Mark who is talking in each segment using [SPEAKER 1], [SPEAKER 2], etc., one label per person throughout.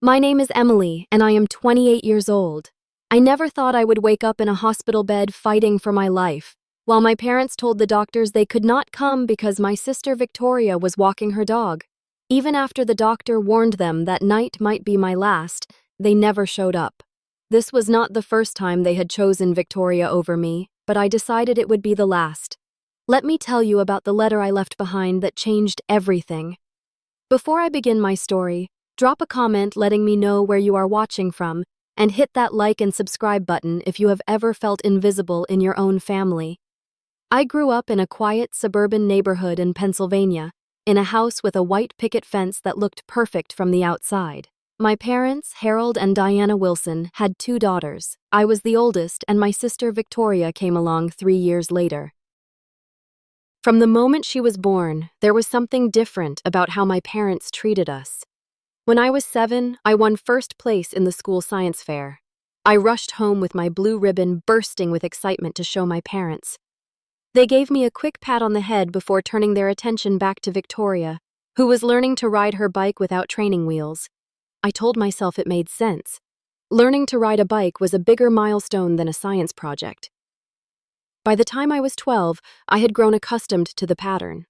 [SPEAKER 1] My name is Emily, and I am 28 years old. I never thought I would wake up in a hospital bed fighting for my life, while my parents told the doctors they could not come because my sister Victoria was walking her dog. Even after the doctor warned them that night might be my last, they never showed up. This was not the first time they had chosen Victoria over me, but I decided it would be the last. Let me tell you about the letter I left behind that changed everything. Before I begin my story, drop a comment letting me know where you are watching from, and hit that like and subscribe button if you have ever felt invisible in your own family. I grew up in a quiet suburban neighborhood in Pennsylvania, in a house with a white picket fence that looked perfect from the outside. My parents, Harold and Diana Wilson, had 2 daughters. I was the oldest, and my sister Victoria came along 3 years later. From the moment she was born, there was something different about how my parents treated us. When I was 7, I won first place in the school science fair. I rushed home with my blue ribbon bursting with excitement to show my parents. They gave me a quick pat on the head before turning their attention back to Victoria, who was learning to ride her bike without training wheels. I told myself it made sense. Learning to ride a bike was a bigger milestone than a science project. By the time I was 12, I had grown accustomed to the pattern.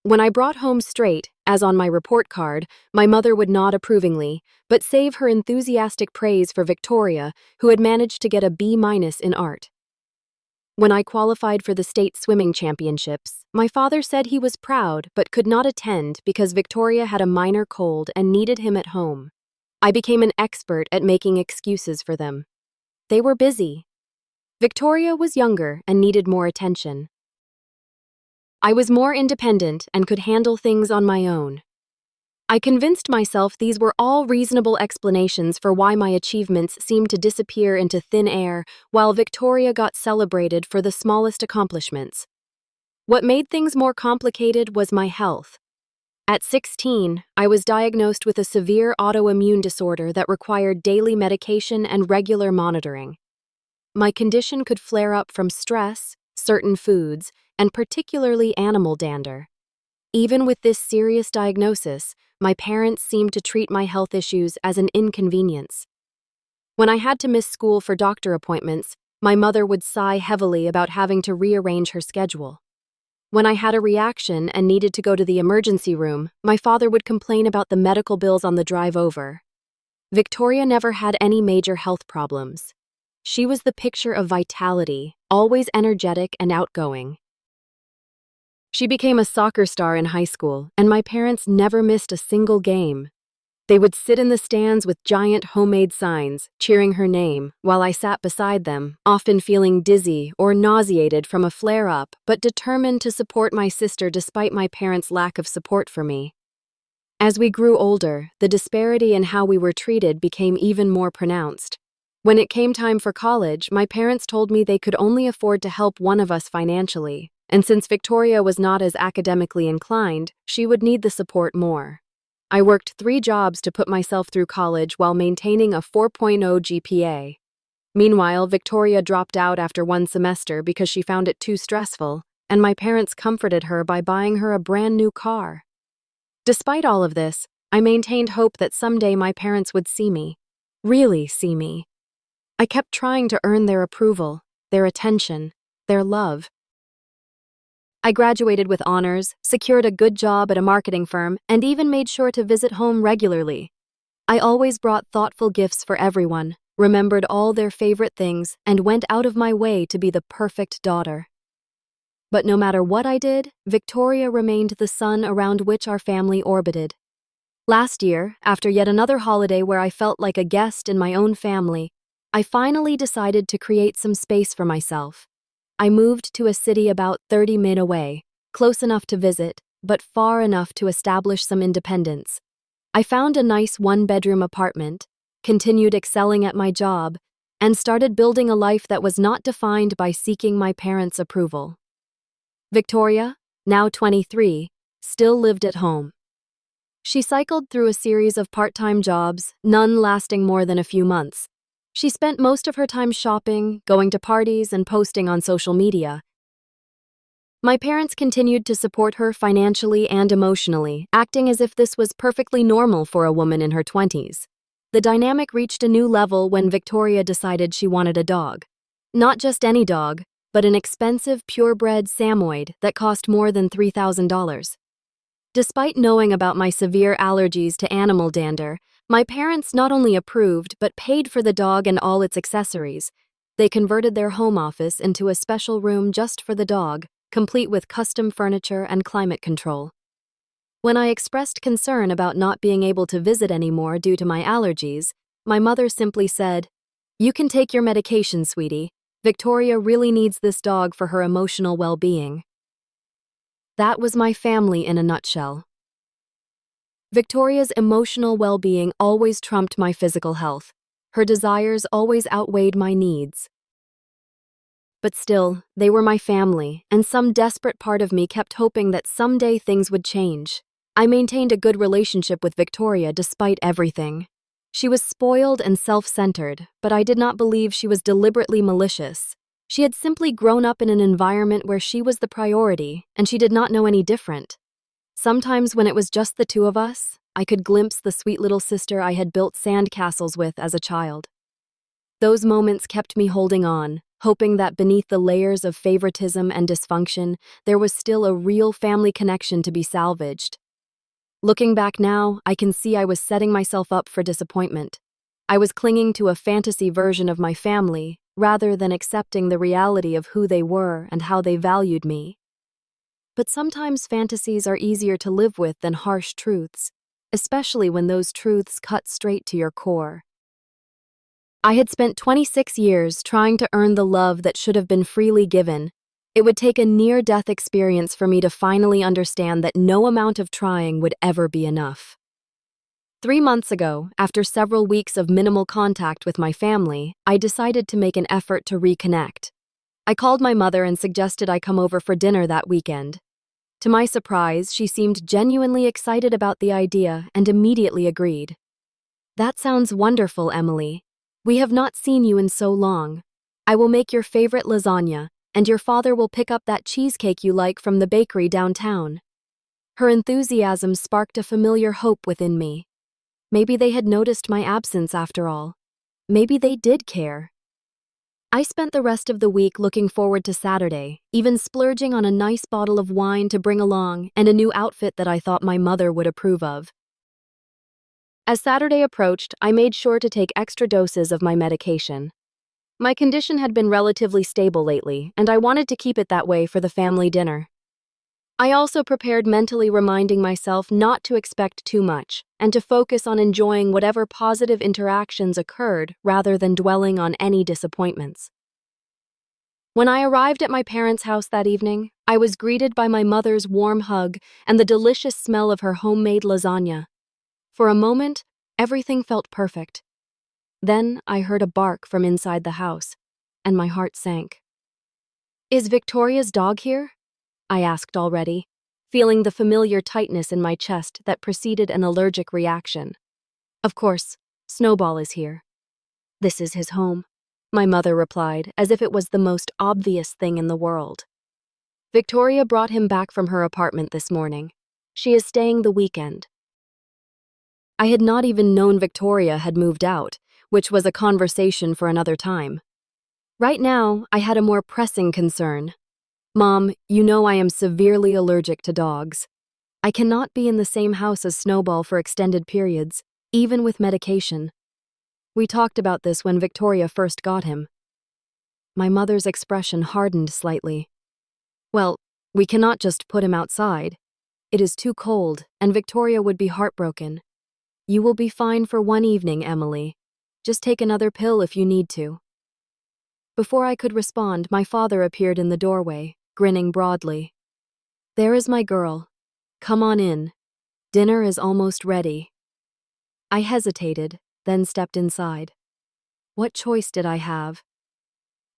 [SPEAKER 1] When I brought home straight, as on my report card, my mother would nod approvingly, but save her enthusiastic praise for Victoria, who had managed to get a B- in art. When I qualified for the state swimming championships, my father said he was proud but could not attend because Victoria had a minor cold and needed him at home. I became an expert at making excuses for them. They were busy. Victoria was younger and needed more attention. I was more independent and could handle things on my own. I convinced myself these were all reasonable explanations for why my achievements seemed to disappear into thin air while Victoria got celebrated for the smallest accomplishments. What made things more complicated was my health. At 16, I was diagnosed with a severe autoimmune disorder that required daily medication and regular monitoring. My condition could flare up from stress, certain foods, and particularly animal dander. Even with this serious diagnosis, my parents seemed to treat my health issues as an inconvenience. When I had to miss school for doctor appointments, my mother would sigh heavily about having to rearrange her schedule. When I had a reaction and needed to go to the emergency room, my father would complain about the medical bills on the drive over. Victoria never had any major health problems. She was the picture of vitality, always energetic and outgoing. She became a soccer star in high school, and my parents never missed a single game. They would sit in the stands with giant homemade signs, cheering her name, while I sat beside them, often feeling dizzy or nauseated from a flare-up, but determined to support my sister despite my parents' lack of support for me. As we grew older, the disparity in how we were treated became even more pronounced. When it came time for college, my parents told me they could only afford to help one of us financially, and since Victoria was not as academically inclined, she would need the support more. I worked 3 jobs to put myself through college while maintaining a 4.0 GPA. Meanwhile, Victoria dropped out after 1 semester because she found it too stressful, and my parents comforted her by buying her a brand new car. Despite all of this, I maintained hope that someday my parents would see me, really see me. I kept trying to earn their approval, their attention, their love. I graduated with honors, secured a good job at a marketing firm, and even made sure to visit home regularly. I always brought thoughtful gifts for everyone, remembered all their favorite things, and went out of my way to be the perfect daughter. But no matter what I did, Victoria remained the sun around which our family orbited. Last year, after yet another holiday where I felt like a guest in my own family, I finally decided to create some space for myself. I moved to a city about 30 minutes away, close enough to visit, but far enough to establish some independence. I found a nice 1-bedroom apartment, continued excelling at my job, and started building a life that was not defined by seeking my parents' approval. Victoria, now 23, still lived at home. She cycled through a series of part-time jobs, none lasting more than a few months. She spent most of her time shopping, going to parties, and posting on social media. My parents continued to support her financially and emotionally, acting as if this was perfectly normal for a woman in her 20s. The dynamic reached a new level when Victoria decided she wanted a dog. Not just any dog, but an expensive purebred Samoyed that cost more than $3,000. Despite knowing about my severe allergies to animal dander, my parents not only approved but paid for the dog and all its accessories. They converted their home office into a special room just for the dog, complete with custom furniture and climate control. When I expressed concern about not being able to visit anymore due to my allergies, my mother simply said, "You can take your medication, sweetie. Victoria really needs this dog for her emotional well-being." That was my family in a nutshell. Victoria's emotional well-being always trumped my physical health. Her desires always outweighed my needs. But still, they were my family, and some desperate part of me kept hoping that someday things would change. I maintained a good relationship with Victoria despite everything. She was spoiled and self-centered, but I did not believe she was deliberately malicious. She had simply grown up in an environment where she was the priority, and she did not know any different. Sometimes when it was just the two of us, I could glimpse the sweet little sister I had built sandcastles with as a child. Those moments kept me holding on, hoping that beneath the layers of favoritism and dysfunction, there was still a real family connection to be salvaged. Looking back now, I can see I was setting myself up for disappointment. I was clinging to a fantasy version of my family, rather than accepting the reality of who they were and how they valued me. But sometimes fantasies are easier to live with than harsh truths, especially when those truths cut straight to your core. I had spent 26 years trying to earn the love that should have been freely given. It would take a near-death experience for me to finally understand that no amount of trying would ever be enough. 3 months ago, after several weeks of minimal contact with my family, I decided to make an effort to reconnect. I called my mother and suggested I come over for dinner that weekend. To my surprise, she seemed genuinely excited about the idea and immediately agreed. "That sounds wonderful, Emily. We have not seen you in so long. I will make your favorite lasagna, and your father will pick up that cheesecake you like from the bakery downtown." Her enthusiasm sparked a familiar hope within me. Maybe they had noticed my absence after all. Maybe they did care. I spent the rest of the week looking forward to Saturday, even splurging on a nice bottle of wine to bring along and a new outfit that I thought my mother would approve of. As Saturday approached, I made sure to take extra doses of my medication. My condition had been relatively stable lately, and I wanted to keep it that way for the family dinner. I also prepared mentally, reminding myself not to expect too much and to focus on enjoying whatever positive interactions occurred rather than dwelling on any disappointments. When I arrived at my parents' house that evening, I was greeted by my mother's warm hug and the delicious smell of her homemade lasagna. For a moment, everything felt perfect. Then I heard a bark from inside the house, and my heart sank. "Is Victoria's dog here?" I asked already, feeling the familiar tightness in my chest that preceded an allergic reaction. "Of course, Snowball is here. This is his home," my mother replied, as if it was the most obvious thing in the world. "Victoria brought him back from her apartment this morning. She is staying the weekend." I had not even known Victoria had moved out, which was a conversation for another time. Right now, I had a more pressing concern. "Mom, you know I am severely allergic to dogs. I cannot be in the same house as Snowball for extended periods, even with medication. We talked about this when Victoria first got him." My mother's expression hardened slightly. "Well, we cannot just put him outside. It is too cold, and Victoria would be heartbroken. You will be fine for one evening, Emily. Just take another pill if you need to." Before I could respond, my father appeared in the doorway, grinning broadly. "There is my girl. Come on in. Dinner is almost ready." I hesitated, then stepped inside. What choice did I have?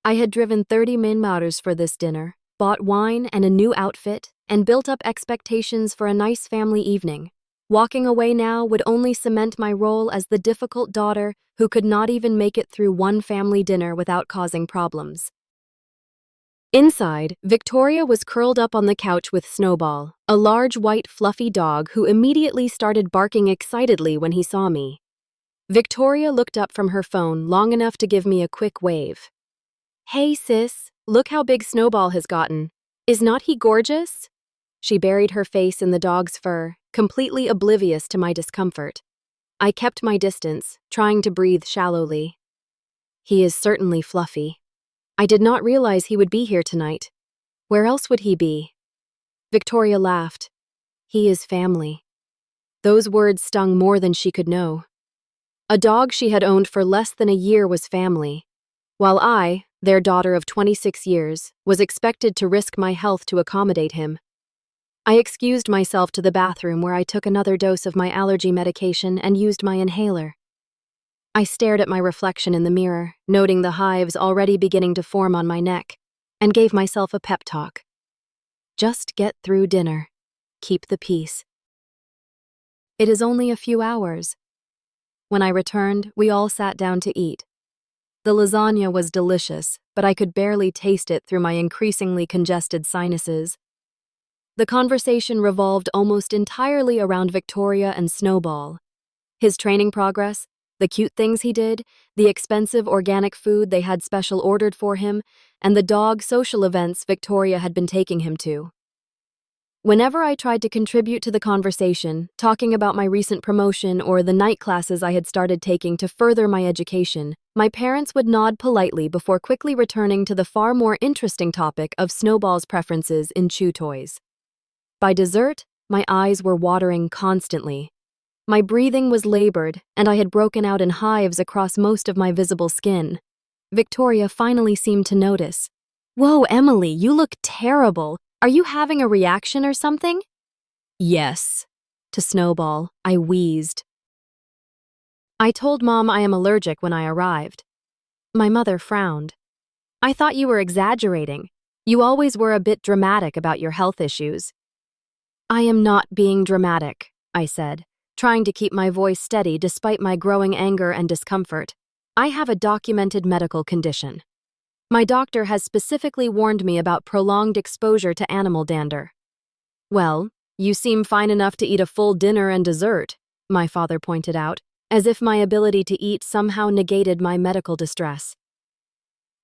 [SPEAKER 1] I had driven 30 minutes for this dinner, bought wine and a new outfit, and built up expectations for a nice family evening. Walking away now would only cement my role as the difficult daughter who could not even make it through one family dinner without causing problems. Inside, Victoria was curled up on the couch with Snowball, a large white fluffy dog who immediately started barking excitedly when he saw me. Victoria looked up from her phone long enough to give me a quick wave. "Hey, sis, look how big Snowball has gotten. Is not he gorgeous?" She buried her face in the dog's fur, completely oblivious to my discomfort. I kept my distance, trying to breathe shallowly. "He is certainly fluffy. I did not realize he would be here tonight. Where else would he be?" Victoria laughed. "He is family." Those words stung more than she could know. A dog she had owned for less than a year was family, while I, their daughter of 26 years, was expected to risk my health to accommodate him. I excused myself to the bathroom where I took another dose of my allergy medication and used my inhaler. I stared at my reflection in the mirror, noting the hives already beginning to form on my neck, and gave myself a pep talk. Just get through dinner. Keep the peace. It is only a few hours. When I returned, we all sat down to eat. The lasagna was delicious, but I could barely taste it through my increasingly congested sinuses. The conversation revolved almost entirely around Victoria and Snowball. His training progress, the cute things he did, the expensive organic food they had special ordered for him, and the dog social events Victoria had been taking him to. Whenever I tried to contribute to the conversation, talking about my recent promotion or the night classes I had started taking to further my education, my parents would nod politely before quickly returning to the far more interesting topic of Snowball's preferences in chew toys. By dessert, my eyes were watering constantly. My breathing was labored, and I had broken out in hives across most of my visible skin. Victoria finally seemed to notice. "Whoa, Emily, you look terrible. Are you having a reaction or something?" "Yes." To Snowball, I wheezed. "I told Mom I am allergic when I arrived." My mother frowned. "I thought you were exaggerating. You always were a bit dramatic about your health issues." "I am not being dramatic," I said, trying to keep my voice steady despite my growing anger and discomfort. "I have a documented medical condition. My doctor has specifically warned me about prolonged exposure to animal dander." "Well, you seem fine enough to eat a full dinner and dessert," my father pointed out, as if my ability to eat somehow negated my medical distress.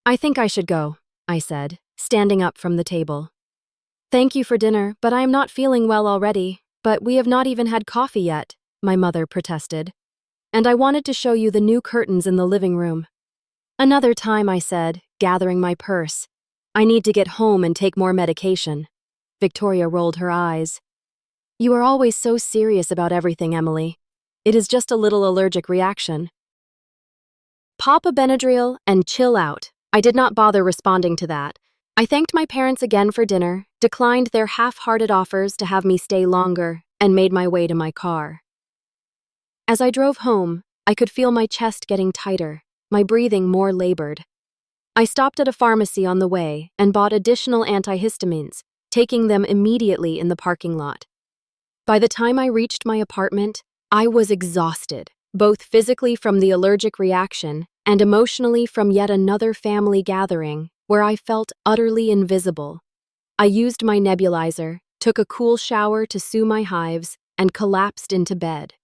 [SPEAKER 1] "I think I should go," I said, standing up from the table. "Thank you for dinner, but I am not feeling well already. But we have not even had coffee yet," my mother protested. "And I wanted to show you the new curtains in the living room." "Another time," I said, gathering my purse. "I need to get home and take more medication." Victoria rolled her eyes. "You are always so serious about everything, Emily. It is just a little allergic reaction." "Pop a Benadryl and chill out." I did not bother responding to that. I thanked my parents again for dinner, declined their half-hearted offers to have me stay longer, and made my way to my car. As I drove home, I could feel my chest getting tighter, my breathing more labored. I stopped at a pharmacy on the way and bought additional antihistamines, taking them immediately in the parking lot. By the time I reached my apartment, I was exhausted, both physically from the allergic reaction and emotionally from yet another family gathering where I felt utterly invisible. I used my nebulizer, took a cool shower to soothe my hives, and collapsed into bed.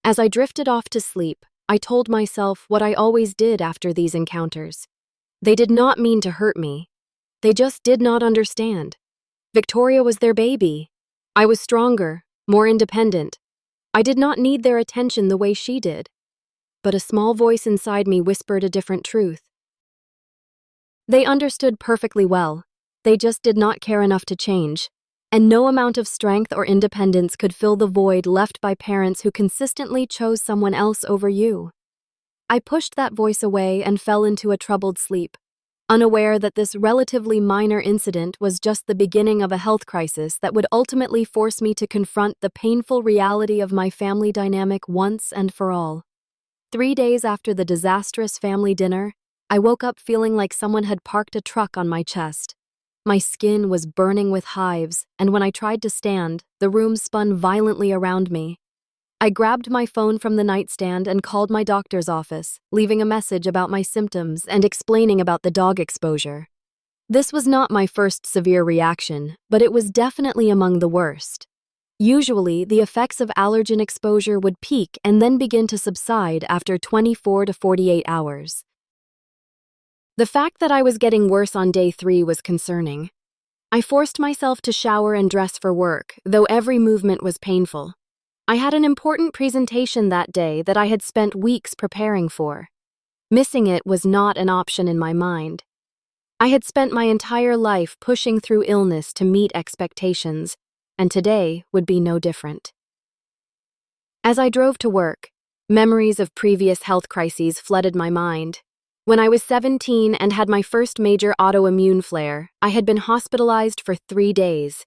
[SPEAKER 1] As I drifted off to sleep, I told myself what I always did after these encounters. They did not mean to hurt me. They just did not understand. Victoria was their baby. I was stronger, more independent. I did not need their attention the way she did. But a small voice inside me whispered a different truth. They understood perfectly well. They just did not care enough to change. And no amount of strength or independence could fill the void left by parents who consistently chose someone else over you. I pushed that voice away and fell into a troubled sleep, unaware that this relatively minor incident was just the beginning of a health crisis that would ultimately force me to confront the painful reality of my family dynamic once and for all. 3 days after the disastrous family dinner, I woke up feeling like someone had parked a truck on my chest. My skin was burning with hives, and when I tried to stand, the room spun violently around me. I grabbed my phone from the nightstand and called my doctor's office, leaving a message about my symptoms and explaining about the dog exposure. This was not my first severe reaction, but it was definitely among the worst. Usually, the effects of allergen exposure would peak and then begin to subside after 24 to 48 hours. The fact that I was getting worse on day 3 was concerning. I forced myself to shower and dress for work, though every movement was painful. I had an important presentation that day that I had spent weeks preparing for. Missing it was not an option in my mind. I had spent my entire life pushing through illness to meet expectations, and today would be no different. As I drove to work, memories of previous health crises flooded my mind. When I was 17 and had my first major autoimmune flare, I had been hospitalized for 3 days.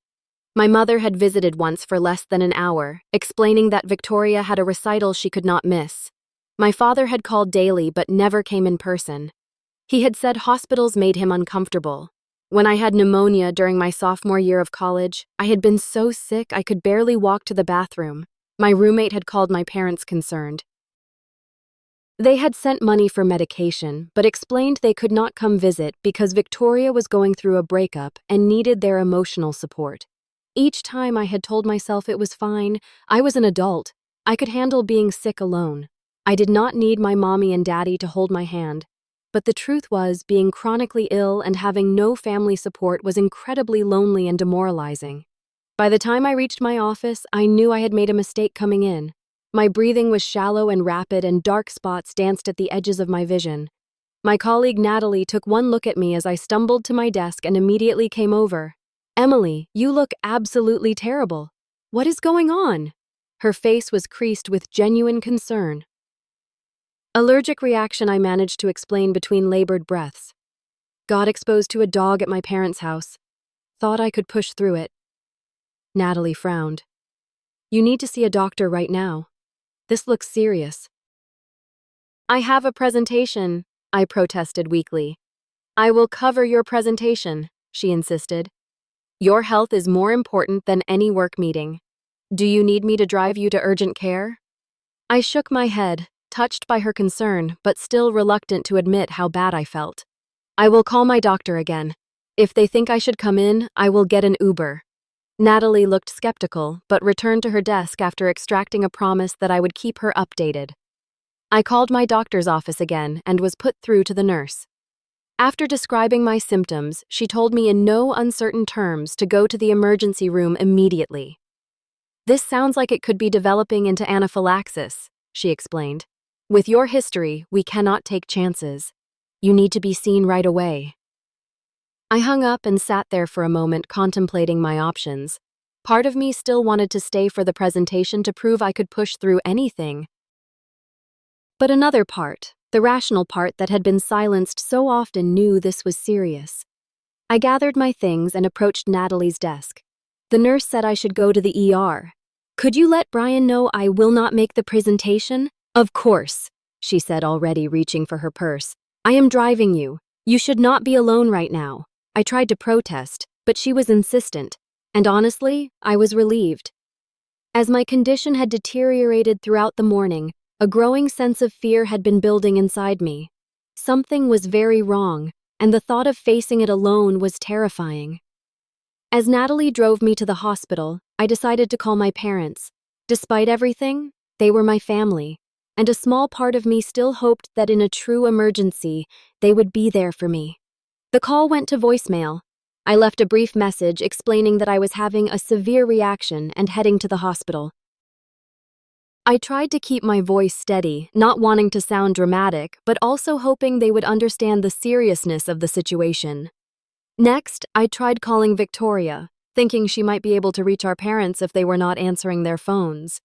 [SPEAKER 1] My mother had visited once for less than an hour, explaining that Victoria had a recital she could not miss. My father had called daily but never came in person. He had said hospitals made him uncomfortable. When I had pneumonia during my sophomore year of college, I had been so sick I could barely walk to the bathroom. My roommate had called my parents concerned. They had sent money for medication, but explained they could not come visit because Victoria was going through a breakup and needed their emotional support. Each time I had told myself it was fine, I was an adult. I could handle being sick alone. I did not need my mommy and daddy to hold my hand. But the truth was, being chronically ill and having no family support was incredibly lonely and demoralizing. By the time I reached my office, I knew I had made a mistake coming in. My breathing was shallow and rapid, and dark spots danced at the edges of my vision. My colleague Natalie took one look at me as I stumbled to my desk and immediately came over. "Emily, you look absolutely terrible. What is going on?" Her face was creased with genuine concern. Allergic reaction, I managed to explain between labored breaths. Got exposed to a dog at my parents' house. Thought I could push through it. Natalie frowned. "You need to see a doctor right now. This looks serious." "I have a presentation," I protested weakly. "I will cover your presentation," she insisted. "Your health is more important than any work meeting. Do you need me to drive you to urgent care?" I shook my head, touched by her concern, but still reluctant to admit how bad I felt. "I will call my doctor again. If they think I should come in, I will get an Uber." Natalie looked skeptical, but returned to her desk after extracting a promise that I would keep her updated. I called my doctor's office again and was put through to the nurse. After describing my symptoms, she told me in no uncertain terms to go to the emergency room immediately. "This sounds like it could be developing into anaphylaxis," she explained. "With your history, we cannot take chances. You need to be seen right away." I hung up and sat there for a moment contemplating my options. Part of me still wanted to stay for the presentation to prove I could push through anything. But another part, the rational part that had been silenced so often, knew this was serious. I gathered my things and approached Natalie's desk. The nurse said I should go to the ER. "Could you let Brian know I will not make the presentation?" "Of course," she said, already reaching for her purse. "I am driving you. You should not be alone right now." I tried to protest, but she was insistent, and honestly, I was relieved. As my condition had deteriorated throughout the morning, a growing sense of fear had been building inside me. Something was very wrong, and the thought of facing it alone was terrifying. As Natalie drove me to the hospital, I decided to call my parents. Despite everything, they were my family, and a small part of me still hoped that in a true emergency, they would be there for me. The call went to voicemail. I left a brief message explaining that I was having a severe reaction and heading to the hospital. I tried to keep my voice steady, not wanting to sound dramatic, but also hoping they would understand the seriousness of the situation. Next, I tried calling Victoria, thinking she might be able to reach our parents if they were not answering their phones.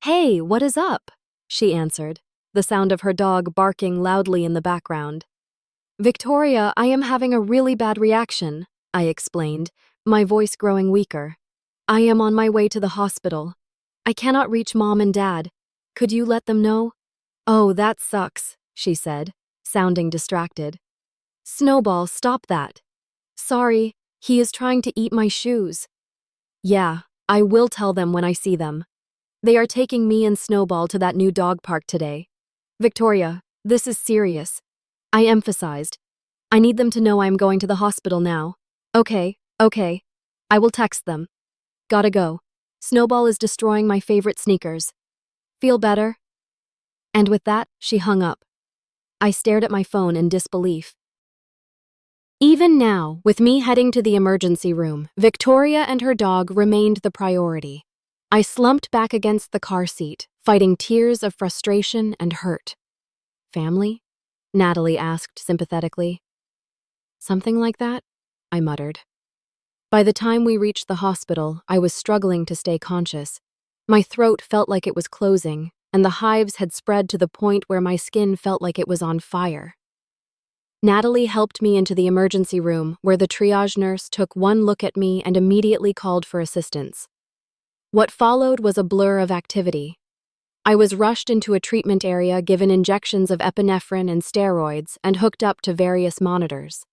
[SPEAKER 1] "Hey, what is up?" she answered, the sound of her dog barking loudly in the background. "Victoria, I am having a really bad reaction," I explained, my voice growing weaker. "I am on my way to the hospital. I cannot reach Mom and Dad. Could you let them know?" "Oh, that sucks," she said, sounding distracted. "Snowball, stop that." "Sorry, he is trying to eat my shoes." "Yeah, I will tell them when I see them. They are taking me and Snowball to that new dog park today. Victoria, this is serious." I emphasized. "I need them to know I am going to the hospital now." Okay. I will text them. Gotta go." Snowball is destroying my favorite sneakers. Feel better?" And with that, she hung up. I stared at my phone in disbelief. Even now, with me heading to the emergency room, Victoria and her dog remained the priority. I slumped back against the car seat, fighting tears of frustration and hurt. "Family?" Natalie asked sympathetically. "Something like that," I muttered. By the time we reached the hospital, I was struggling to stay conscious. My throat felt like it was closing, and the hives had spread to the point where my skin felt like it was on fire. Natalie helped me into the emergency room, where the triage nurse took one look at me and immediately called for assistance. What followed was a blur of activity. I was rushed into a treatment area, given injections of epinephrine and steroids, and hooked up to various monitors.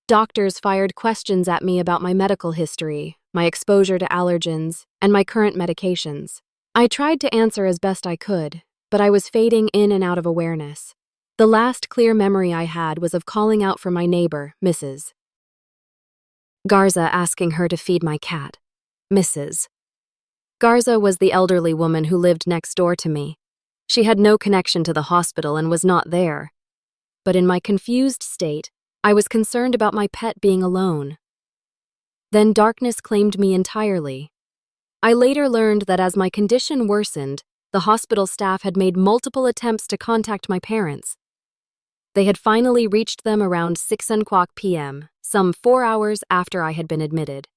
[SPEAKER 1] Doctors fired questions at me about my medical history, my exposure to allergens, and my current medications. I tried to answer as best I could, but I was fading in and out of awareness. The last clear memory I had was of calling out for my neighbor, Mrs. Garza, asking her to feed my cat. Mrs. Garza was the elderly woman who lived next door to me. She had no connection to the hospital and was not there. But in my confused state, I was concerned about my pet being alone. Then darkness claimed me entirely. I later learned that as my condition worsened, the hospital staff had made multiple attempts to contact my parents. They had finally reached them around 6:00 p.m., some 4 hours after I had been admitted.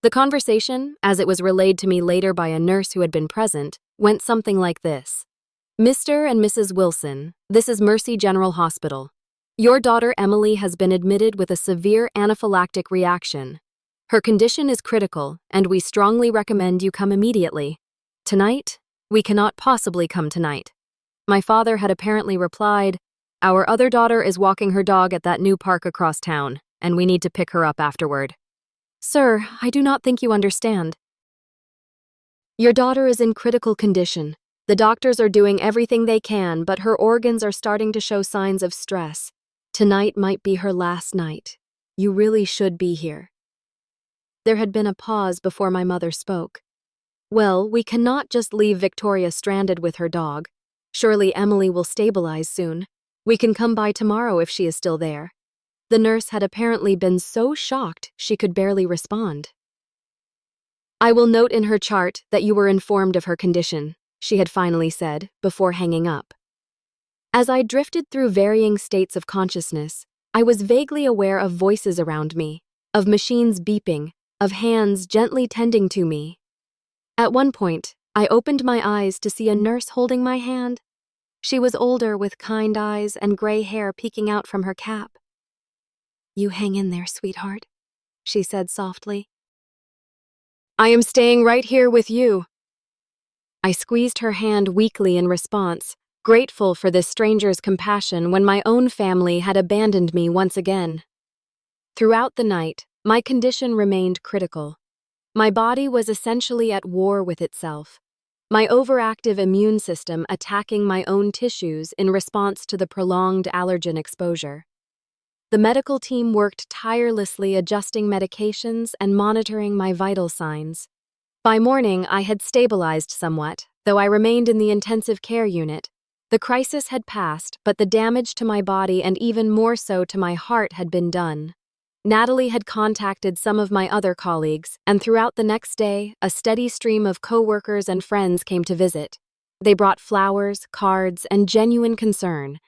[SPEAKER 1] The conversation, as it was relayed to me later by a nurse who had been present, went something like this. "Mr. and Mrs. Wilson, this is Mercy General Hospital. Your daughter Emily has been admitted with a severe anaphylactic reaction. Her condition is critical, and we strongly recommend you come immediately. Tonight? We cannot possibly come tonight." My father had apparently replied, "Our other daughter is walking her dog at that new park across town, and we need to pick her up afterward." "Sir, I do not think you understand. Your daughter is in critical condition. The doctors are doing everything they can, but her organs are starting to show signs of stress. Tonight might be her last night. You really should be here." There had been a pause before my mother spoke. "Well, we cannot just leave Victoria stranded with her dog. Surely Emily will stabilize soon. We can come by tomorrow if she is still there." The nurse had apparently been so shocked she could barely respond. "I will note in her chart that you were informed of her condition," she had finally said, before hanging up. As I drifted through varying states of consciousness, I was vaguely aware of voices around me, of machines beeping, of hands gently tending to me. At one point, I opened my eyes to see a nurse holding my hand. She was older, with kind eyes and gray hair peeking out from her cap. "You hang in there, sweetheart," she said softly. "I am staying right here with you." I squeezed her hand weakly in response, grateful for this stranger's compassion when my own family had abandoned me once again. Throughout the night, my condition remained critical. My body was essentially at war with itself, my overactive immune system attacking my own tissues in response to the prolonged allergen exposure. The medical team worked tirelessly, adjusting medications and monitoring my vital signs. By morning, I had stabilized somewhat, though I remained in the intensive care unit. The crisis had passed, but the damage to my body and even more so to my heart had been done. Natalie had contacted some of my other colleagues, and throughout the next day, a steady stream of coworkers and friends came to visit. They brought flowers, cards, and genuine concern.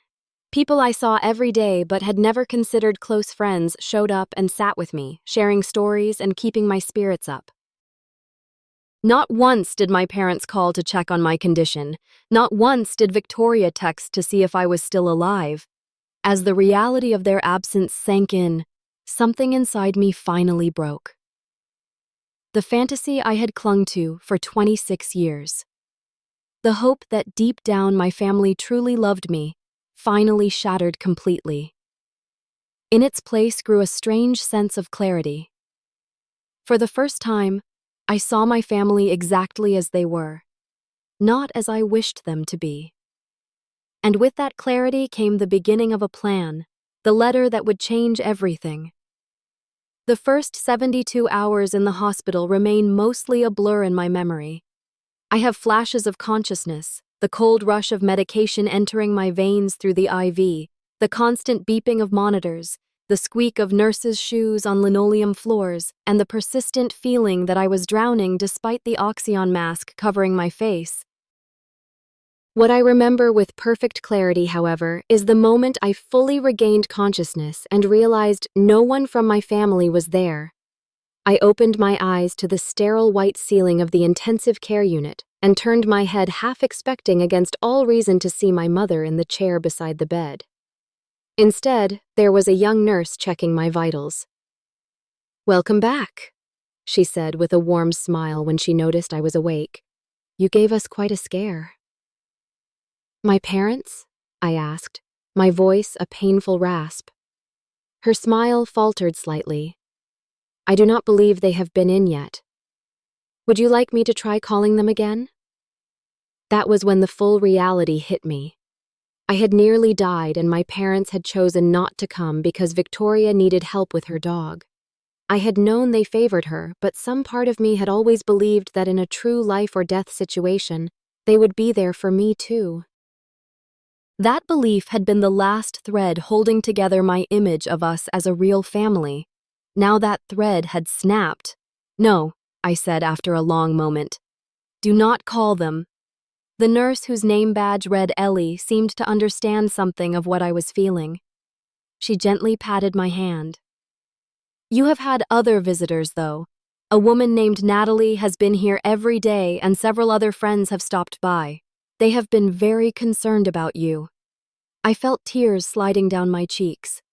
[SPEAKER 1] People I saw every day but had never considered close friends showed up and sat with me, sharing stories and keeping my spirits up. Not once did my parents call to check on my condition. Not once did Victoria text to see if I was still alive. As the reality of their absence sank in, something inside me finally broke. The fantasy I had clung to for 26 years. The hope that deep down my family truly loved me finally shattered completely. In its place grew a strange sense of clarity. For the first time, I saw my family exactly as they were, not as I wished them to be. And with that clarity came the beginning of a plan, the letter that would change everything. The first 72 hours in the hospital remain mostly a blur in my memory. I have flashes of consciousness, the cold rush of medication entering my veins through the IV, the constant beeping of monitors, the squeak of nurses' shoes on linoleum floors, and the persistent feeling that I was drowning despite the oxygen mask covering my face. What I remember with perfect clarity, however, is the moment I fully regained consciousness and realized no one from my family was there. I opened my eyes to the sterile white ceiling of the intensive care unit and turned my head half expecting against all reason to see my mother in the chair beside the bed. Instead, there was a young nurse checking my vitals. "Welcome back," she said with a warm smile when she noticed I was awake. "You gave us quite a scare." "My parents?" I asked, my voice a painful rasp. Her smile faltered slightly. "I do not believe they have been in yet. Would you like me to try calling them again?" That was when the full reality hit me. I had nearly died and my parents had chosen not to come because Victoria needed help with her dog. I had known they favored her, but some part of me had always believed that in a true life or death situation, they would be there for me too. That belief had been the last thread holding together my image of us as a real family. Now that thread had snapped. "No," I said after a long moment. "Do not call them." The nurse whose name badge read Ellie seemed to understand something of what I was feeling. She gently patted my hand. "You have had other visitors, though. A woman named Natalie has been here every day and several other friends have stopped by. They have been very concerned about you." I felt tears sliding down my cheeks.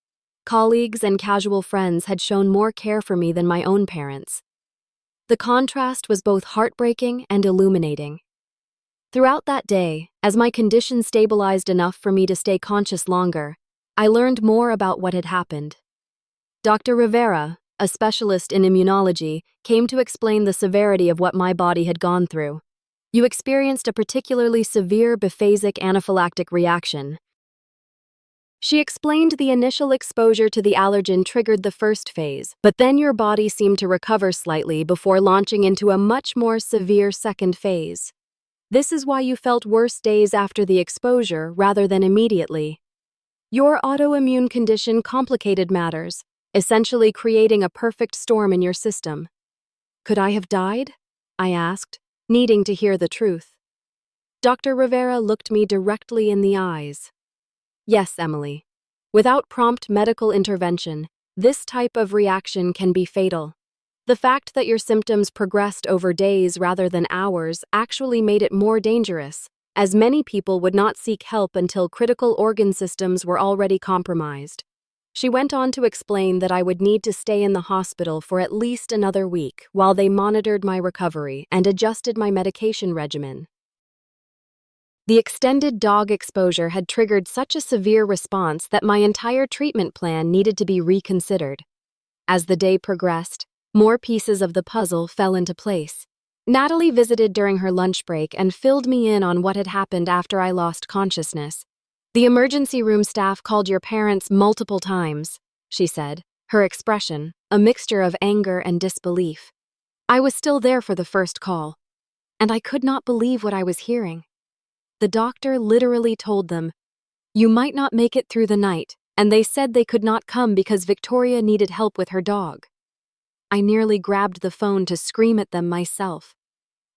[SPEAKER 1] Colleagues and casual friends had shown more care for me than my own parents. The contrast was both heartbreaking and illuminating. Throughout that day, as my condition stabilized enough for me to stay conscious longer, I learned more about what had happened. Dr. Rivera, a specialist in immunology, came to explain the severity of what my body had gone through. "You experienced a particularly severe biphasic anaphylactic reaction." She explained the initial exposure to the allergen triggered the first phase, but then your body seemed to recover slightly before launching into a much more severe second phase. This is why you felt worse days after the exposure rather than immediately. Your autoimmune condition complicated matters, essentially creating a perfect storm in your system. "Could I have died?" I asked, needing to hear the truth. Dr. Rivera looked me directly in the eyes. "Yes, Emily. Without prompt medical intervention, this type of reaction can be fatal. The fact that your symptoms progressed over days rather than hours actually made it more dangerous, as many people would not seek help until critical organ systems were already compromised." She went on to explain that I would need to stay in the hospital for at least another week while they monitored my recovery and adjusted my medication regimen. The extended dog exposure had triggered such a severe response that my entire treatment plan needed to be reconsidered. As the day progressed, more pieces of the puzzle fell into place. Natalie visited during her lunch break and filled me in on what had happened after I lost consciousness. "The emergency room staff called your parents multiple times," she said, her expression a mixture of anger and disbelief. "I was still there for the first call, and I could not believe what I was hearing. The doctor literally told them, 'You might not make it through the night,' and they said they could not come because Victoria needed help with her dog." I nearly grabbed the phone to scream at them myself.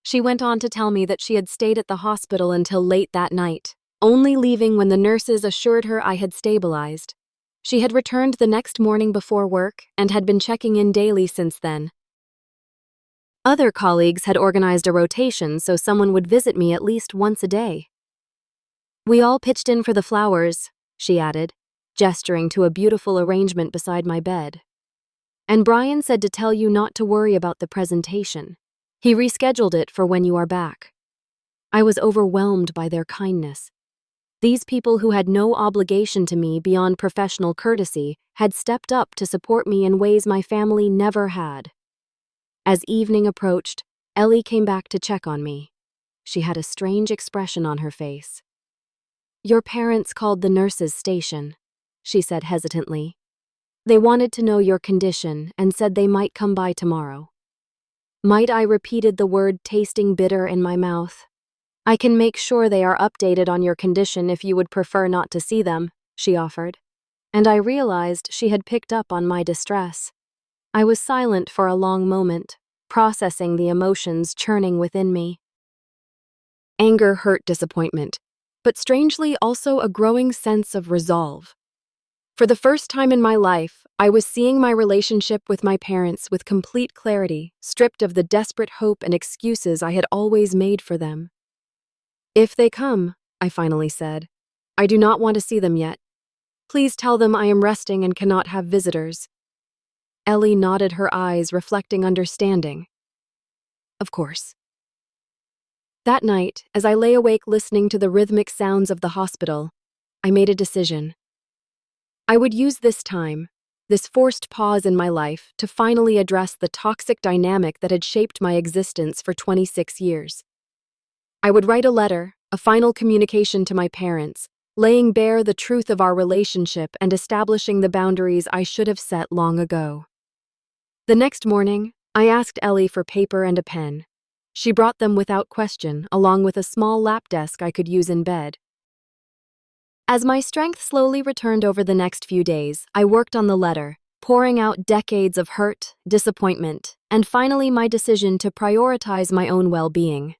[SPEAKER 1] She went on to tell me that she had stayed at the hospital until late that night, only leaving when the nurses assured her I had stabilized. She had returned the next morning before work and had been checking in daily since then. Other colleagues had organized a rotation so someone would visit me at least once a day. "We all pitched in for the flowers," she added, gesturing to a beautiful arrangement beside my bed. "And Brian said to tell you not to worry about the presentation. He rescheduled it for when you are back." I was overwhelmed by their kindness. These people who had no obligation to me beyond professional courtesy had stepped up to support me in ways my family never had. As evening approached, Ellie came back to check on me. She had a strange expression on her face. "Your parents called the nurses' station," she said hesitantly. They wanted to know your condition and said they might come by tomorrow. Might I repeated the word, tasting bitter in my mouth. I can make sure they are updated on your condition if you would prefer not to see them, she offered. And I realized she had picked up on my distress. I was silent for a long moment, processing the emotions churning within me. Anger, hurt, disappointment, but strangely also a growing sense of resolve. For the first time in my life, I was seeing my relationship with my parents with complete clarity, stripped of the desperate hope and excuses I had always made for them. If they come, I finally said, I do not want to see them yet. Please tell them I am resting and cannot have visitors. Ellie nodded her eyes, reflecting understanding. Of course. That night, as I lay awake listening to the rhythmic sounds of the hospital, I made a decision. I would use this time, this forced pause in my life, to finally address the toxic dynamic that had shaped my existence for 26 years. I would write a letter, a final communication to my parents, laying bare the truth of our relationship and establishing the boundaries I should have set long ago. The next morning, I asked Ellie for paper and a pen. She brought them without question, along with a small lap desk I could use in bed. As my strength slowly returned over the next few days, I worked on the letter, pouring out decades of hurt, disappointment, and finally my decision to prioritize my own well-being.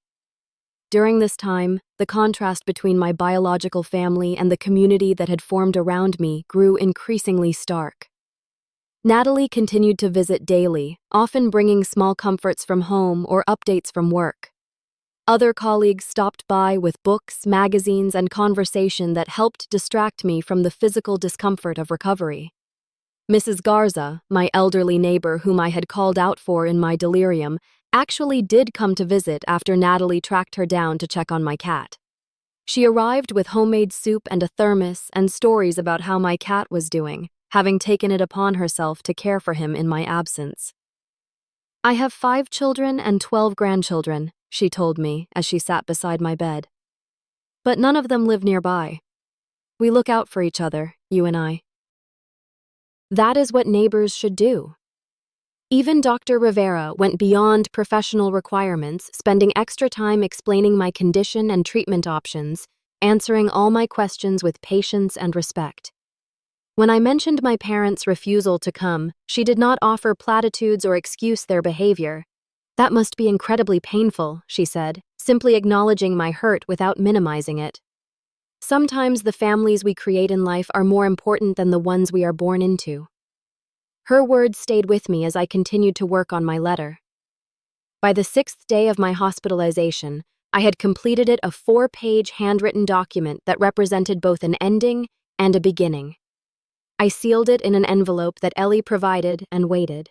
[SPEAKER 1] During this time, the contrast between my biological family and the community that had formed around me grew increasingly stark. Natalie continued to visit daily, often bringing small comforts from home or updates from work. Other colleagues stopped by with books, magazines, and conversation that helped distract me from the physical discomfort of recovery. Mrs. Garza, my elderly neighbor whom I had called out for in my delirium, actually did come to visit after Natalie tracked her down to check on my cat. She arrived with homemade soup and a thermos and stories about how my cat was doing, having taken it upon herself to care for him in my absence. I have 5 children and 12 grandchildren, she told me as she sat beside my bed. But none of them live nearby. We look out for each other, you and I. That is what neighbors should do. Even Dr. Rivera went beyond professional requirements, spending extra time explaining my condition and treatment options, answering all my questions with patience and respect. When I mentioned my parents' refusal to come, she did not offer platitudes or excuse their behavior. That must be incredibly painful, she said, simply acknowledging my hurt without minimizing it. Sometimes the families we create in life are more important than the ones we are born into. Her words stayed with me as I continued to work on my letter. By the 6th day of my hospitalization, I had completed it, a 4-page handwritten document that represented both an ending and a beginning. I sealed it in an envelope that Ellie provided and waited.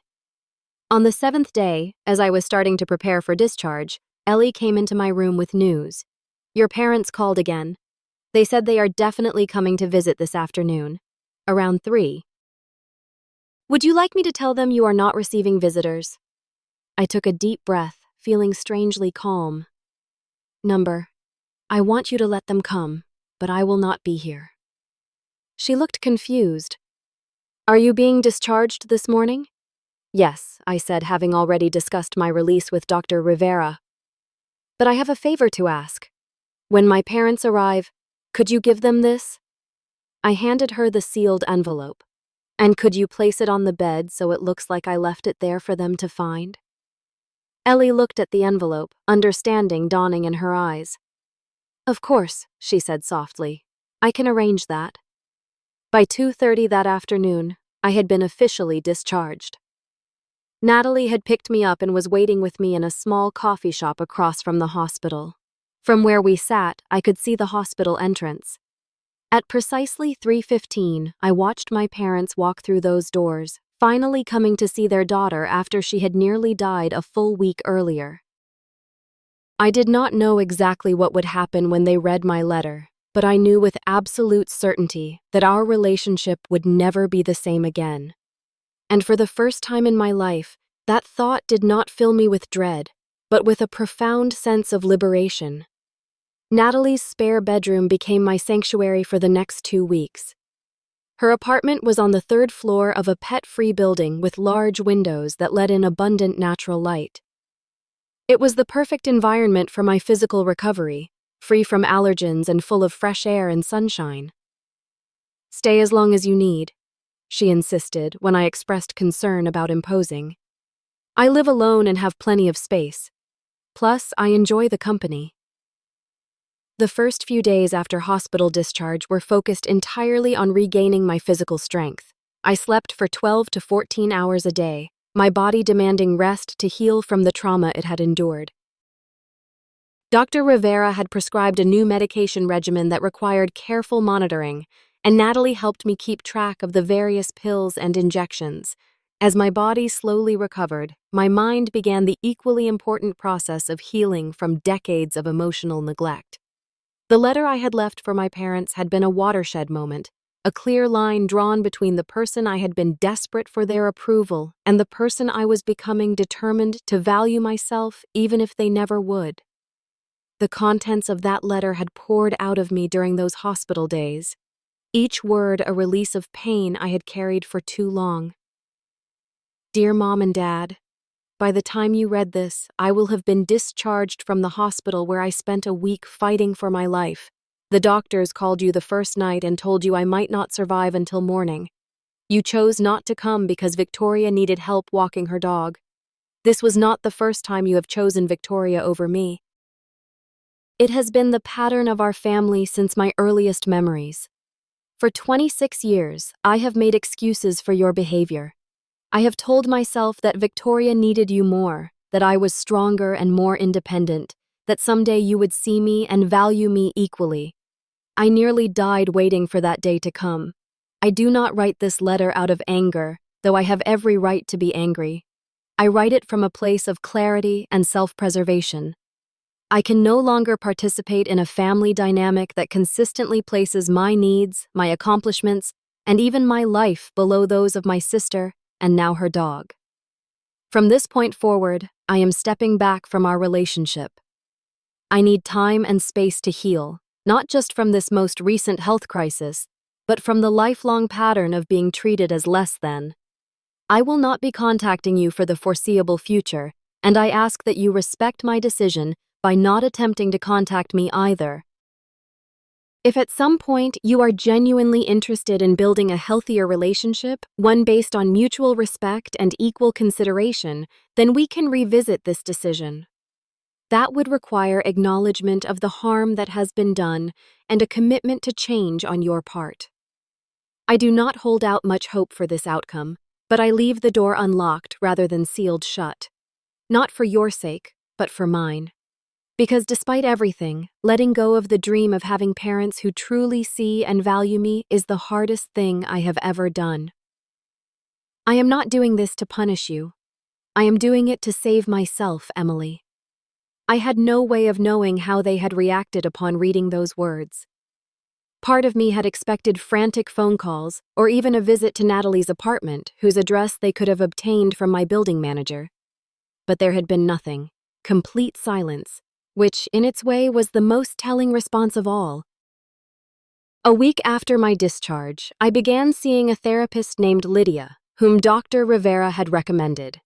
[SPEAKER 1] On the 7th day, as I was starting to prepare for discharge, Ellie came into my room with news. Your parents called again. They said they are definitely coming to visit this afternoon, around 3. Would you like me to tell them you are not receiving visitors? I took a deep breath, feeling strangely calm. Number, I want you to let them come, but I will not be here. She looked confused. Are you being discharged this morning? Yes, I said, having already discussed my release with Dr. Rivera. But I have a favor to ask. When my parents arrive, could you give them this? I handed her the sealed envelope. And could you place it on the bed so it looks like I left it there for them to find? Ellie looked at the envelope, understanding dawning in her eyes. Of course, she said softly. I can arrange that. By 2:30 that afternoon, I had been officially discharged. Natalie had picked me up and was waiting with me in a small coffee shop across from the hospital. From where we sat, I could see the hospital entrance. At precisely 3:15, I watched my parents walk through those doors, finally coming to see their daughter after she had nearly died a full week earlier. I did not know exactly what would happen when they read my letter, but I knew with absolute certainty that our relationship would never be the same again. And for the first time in my life, that thought did not fill me with dread, but with a profound sense of liberation. Natalie's spare bedroom became my sanctuary for the next 2 weeks. Her apartment was on the third floor of a pet-free building with large windows that let in abundant natural light. It was the perfect environment for my physical recovery, free from allergens and full of fresh air and sunshine. "Stay as long as you need," she insisted when I expressed concern about imposing. "I live alone and have plenty of space. Plus, I enjoy the company." The first few days after hospital discharge were focused entirely on regaining my physical strength. I slept for 12 to 14 hours a day, my body demanding rest to heal from the trauma it had endured. Dr. Rivera had prescribed a new medication regimen that required careful monitoring, and Natalie helped me keep track of the various pills and injections. As my body slowly recovered, my mind began the equally important process of healing from decades of emotional neglect. The letter I had left for my parents had been a watershed moment, a clear line drawn between the person I had been desperate for their approval and the person I was becoming determined to value myself even if they never would. The contents of that letter had poured out of me during those hospital days, each word a release of pain I had carried for too long. "Dear Mom and Dad, by the time you read this, I will have been discharged from the hospital where I spent a week fighting for my life. The doctors called you the first night and told you I might not survive until morning. You chose not to come because Victoria needed help walking her dog. This was not the first time you have chosen Victoria over me. It has been the pattern of our family since my earliest memories. For 26 years, I have made excuses for your behavior. I have told myself that Victoria needed you more, that I was stronger and more independent, that someday you would see me and value me equally. I nearly died waiting for that day to come. I do not write this letter out of anger, though I have every right to be angry. I write it from a place of clarity and self-preservation. I can no longer participate in a family dynamic that consistently places my needs, my accomplishments, and even my life below those of my sister and now her dog. From this point forward, I am stepping back from our relationship. I need time and space to heal, not just from this most recent health crisis, but from the lifelong pattern of being treated as less than. I will not be contacting you for the foreseeable future, and I ask that you respect my decision by not attempting to contact me either. If at some point you are genuinely interested in building a healthier relationship, one based on mutual respect and equal consideration, then we can revisit this decision. That would require acknowledgement of the harm that has been done and a commitment to change on your part. I do not hold out much hope for this outcome, but I leave the door unlocked rather than sealed shut. Not for your sake, but for mine. Because despite everything, letting go of the dream of having parents who truly see and value me is the hardest thing I have ever done. I am not doing this to punish you. I am doing it to save myself, Emily. I had no way of knowing how they had reacted upon reading those words. Part of me had expected frantic phone calls or even a visit to Natalie's apartment, whose address they could have obtained from my building manager. But there had been nothing, complete silence, which, in its way, was the most telling response of all. A week after my discharge, I began seeing a therapist named Lydia, whom Dr. Rivera had recommended.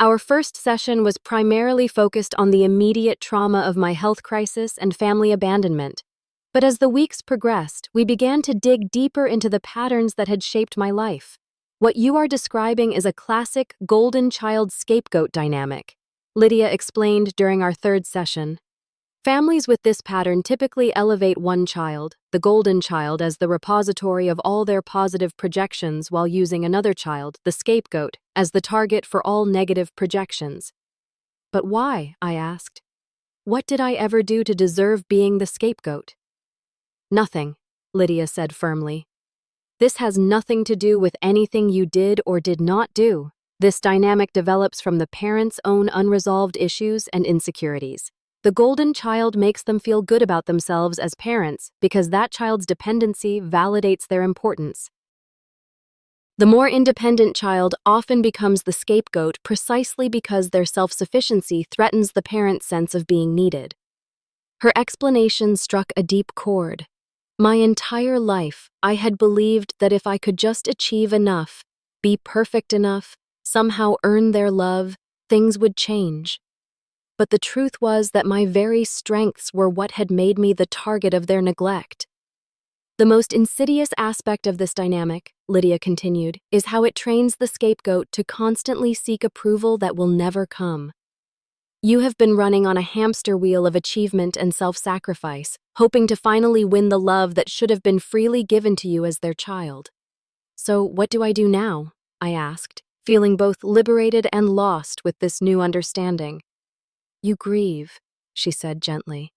[SPEAKER 1] Our first session was primarily focused on the immediate trauma of my health crisis and family abandonment. But as the weeks progressed, we began to dig deeper into the patterns that had shaped my life. What you are describing is a classic golden child scapegoat dynamic, Lydia explained during our third session. Families with this pattern typically elevate one child, the golden child, as the repository of all their positive projections while using another child, the scapegoat, as the target for all negative projections. But why? I asked. What did I ever do to deserve being the scapegoat? Nothing, Lydia said firmly. This has nothing to do with anything you did or did not do. This dynamic develops from the parents' own unresolved issues and insecurities. The golden child makes them feel good about themselves as parents because that child's dependency validates their importance. The more independent child often becomes the scapegoat precisely because their self-sufficiency threatens the parent's sense of being needed. Her explanation struck a deep chord. My entire life, I had believed that if I could just achieve enough, be perfect enough, somehow earn their love, things would change. But the truth was that my very strengths were what had made me the target of their neglect. The most insidious aspect of this dynamic, Lydia continued, is how it trains the scapegoat to constantly seek approval that will never come. You have been running on a hamster wheel of achievement and self-sacrifice, hoping to finally win the love that should have been freely given to you as their child. So, what do I do now? I asked, feeling both liberated and lost with this new understanding. You grieve, she said gently.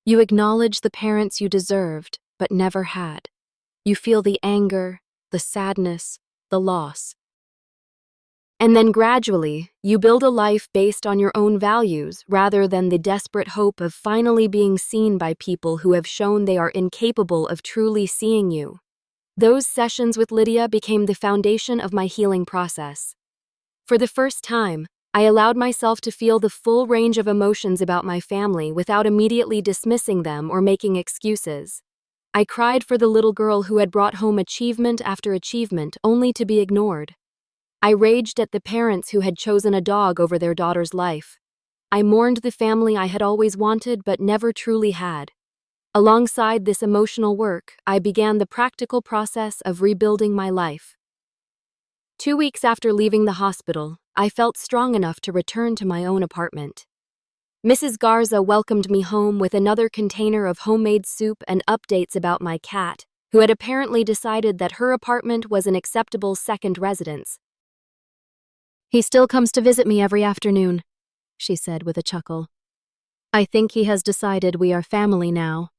[SPEAKER 1] You acknowledge the parents you deserved, but never had. You feel the anger, the sadness, the loss. And then gradually, you build a life based on your own values rather than the desperate hope of finally being seen by people who have shown they are incapable of truly seeing you. Those sessions with Lydia became the foundation of my healing process. For the first time, I allowed myself to feel the full range of emotions about my family without immediately dismissing them or making excuses. I cried for the little girl who had brought home achievement after achievement only to be ignored. I raged at the parents who had chosen a dog over their daughter's life. I mourned the family I had always wanted but never truly had. Alongside this emotional work, I began the practical process of rebuilding my life. 2 weeks after leaving the hospital, I felt strong enough to return to my own apartment. Mrs. Garza welcomed me home with another container of homemade soup and updates about my cat, who had apparently decided that her apartment was an acceptable second residence. He still comes to visit me every afternoon, she said with a chuckle. I think he has decided we are family now.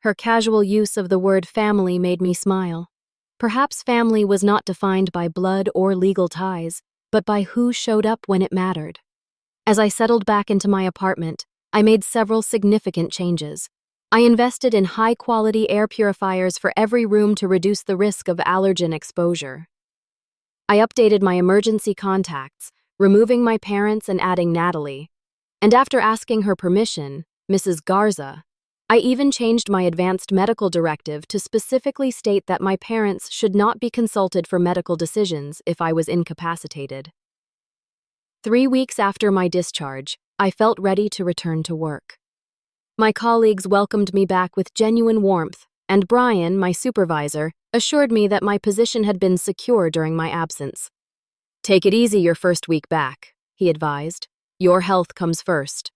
[SPEAKER 1] Her casual use of the word family made me smile. Perhaps family was not defined by blood or legal ties, but by who showed up when it mattered. As I settled back into my apartment, I made several significant changes. I invested in high-quality air purifiers for every room to reduce the risk of allergen exposure. I updated my emergency contacts, removing my parents and adding Natalie. And after asking her permission, Mrs. Garza, I even changed my advanced medical directive to specifically state that my parents should not be consulted for medical decisions if I was incapacitated. 3 weeks after my discharge, I felt ready to return to work. My colleagues welcomed me back with genuine warmth, and Brian, my supervisor, assured me that my position had been secure during my absence. Take it easy your first week back, he advised. Your health comes first.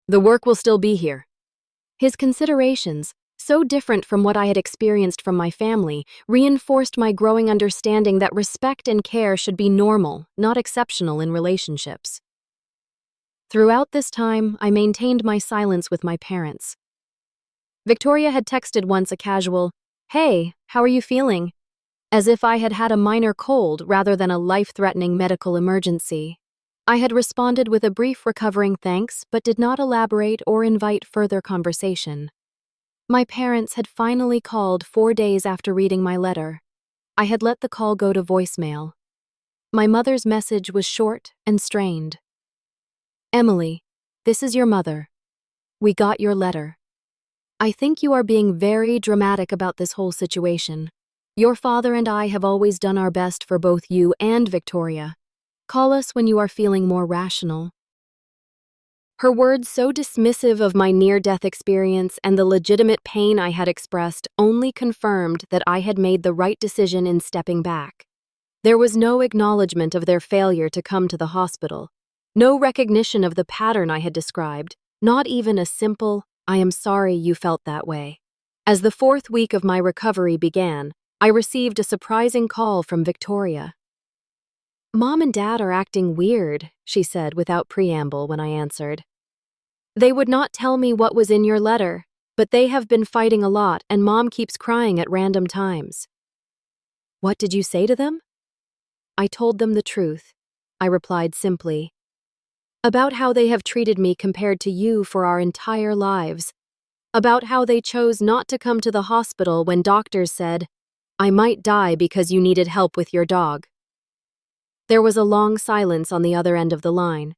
[SPEAKER 1] The work will still be here. His considerations, so different from what I had experienced from my family, reinforced my growing understanding that respect and care should be normal, not exceptional in relationships. Throughout this time, I maintained my silence with my parents. Victoria had texted once a casual, "Hey, how are you feeling?" as if I had had a minor cold rather than a life-threatening medical emergency. I had responded with a brief recovering thanks, but did not elaborate or invite further conversation. My parents had finally called 4 days after reading my letter. I had let the call go to voicemail. My mother's message was short and strained. Emily, this is your mother. We got your letter. I think you are being very dramatic about this whole situation. Your father and I have always done our best for both you and Victoria. Call us when you are feeling more rational. Her words, so dismissive of my near-death experience and the legitimate pain I had expressed, only confirmed that I had made the right decision in stepping back. There was no acknowledgement of their failure to come to the hospital, no recognition of the pattern I had described, not even a simple, "I am sorry you felt that way." As the 4th week of my recovery began, I received a surprising call from Victoria. "Mom and Dad are acting weird," she said without preamble when I answered. "They would not tell me what was in your letter, but they have been fighting a lot and Mom keeps crying at random times." "What did you say to them?" I told them the truth. I replied simply, "About how they have treated me compared to you for our entire lives. About how they chose not to come to the hospital when doctors said, 'I might die because you needed help with your dog.'" There was a long silence on the other end of the line.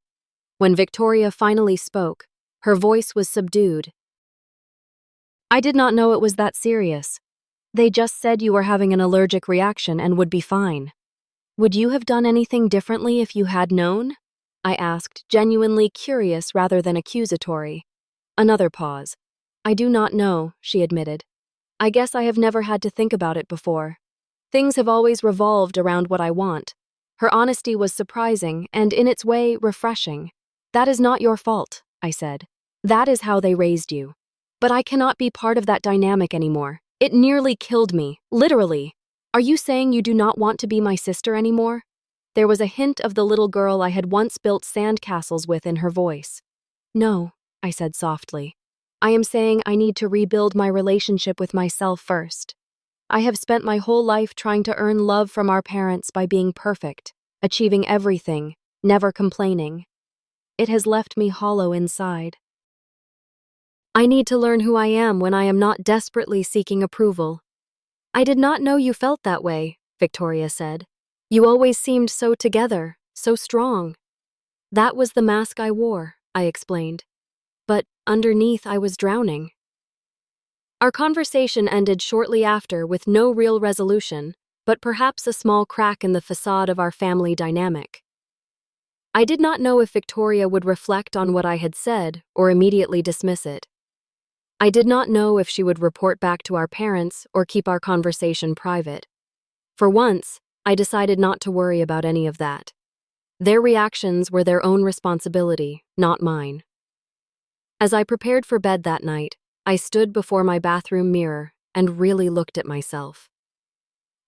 [SPEAKER 1] When Victoria finally spoke, her voice was subdued. I did not know it was that serious. They just said you were having an allergic reaction and would be fine. Would you have done anything differently if you had known? I asked, genuinely curious rather than accusatory. Another pause. I do not know, she admitted. I guess I have never had to think about it before. Things have always revolved around what I want. Her honesty was surprising and, in its way, refreshing. That is not your fault, I said. That is how they raised you. But I cannot be part of that dynamic anymore. It nearly killed me, literally. Are you saying you do not want to be my sister anymore? There was a hint of the little girl I had once built sandcastles with in her voice. No, I said softly. I am saying I need to rebuild my relationship with myself first. I have spent my whole life trying to earn love from our parents by being perfect, achieving everything, never complaining. It has left me hollow inside. I need to learn who I am when I am not desperately seeking approval. I did not know you felt that way, Victoria said. You always seemed so together, so strong. That was the mask I wore, I explained. But underneath I was drowning. Our conversation ended shortly after with no real resolution, but perhaps a small crack in the facade of our family dynamic. I did not know if Victoria would reflect on what I had said or immediately dismiss it. I did not know if she would report back to our parents or keep our conversation private. For once, I decided not to worry about any of that. Their reactions were their own responsibility, not mine. As I prepared for bed that night, I stood before my bathroom mirror and really looked at myself.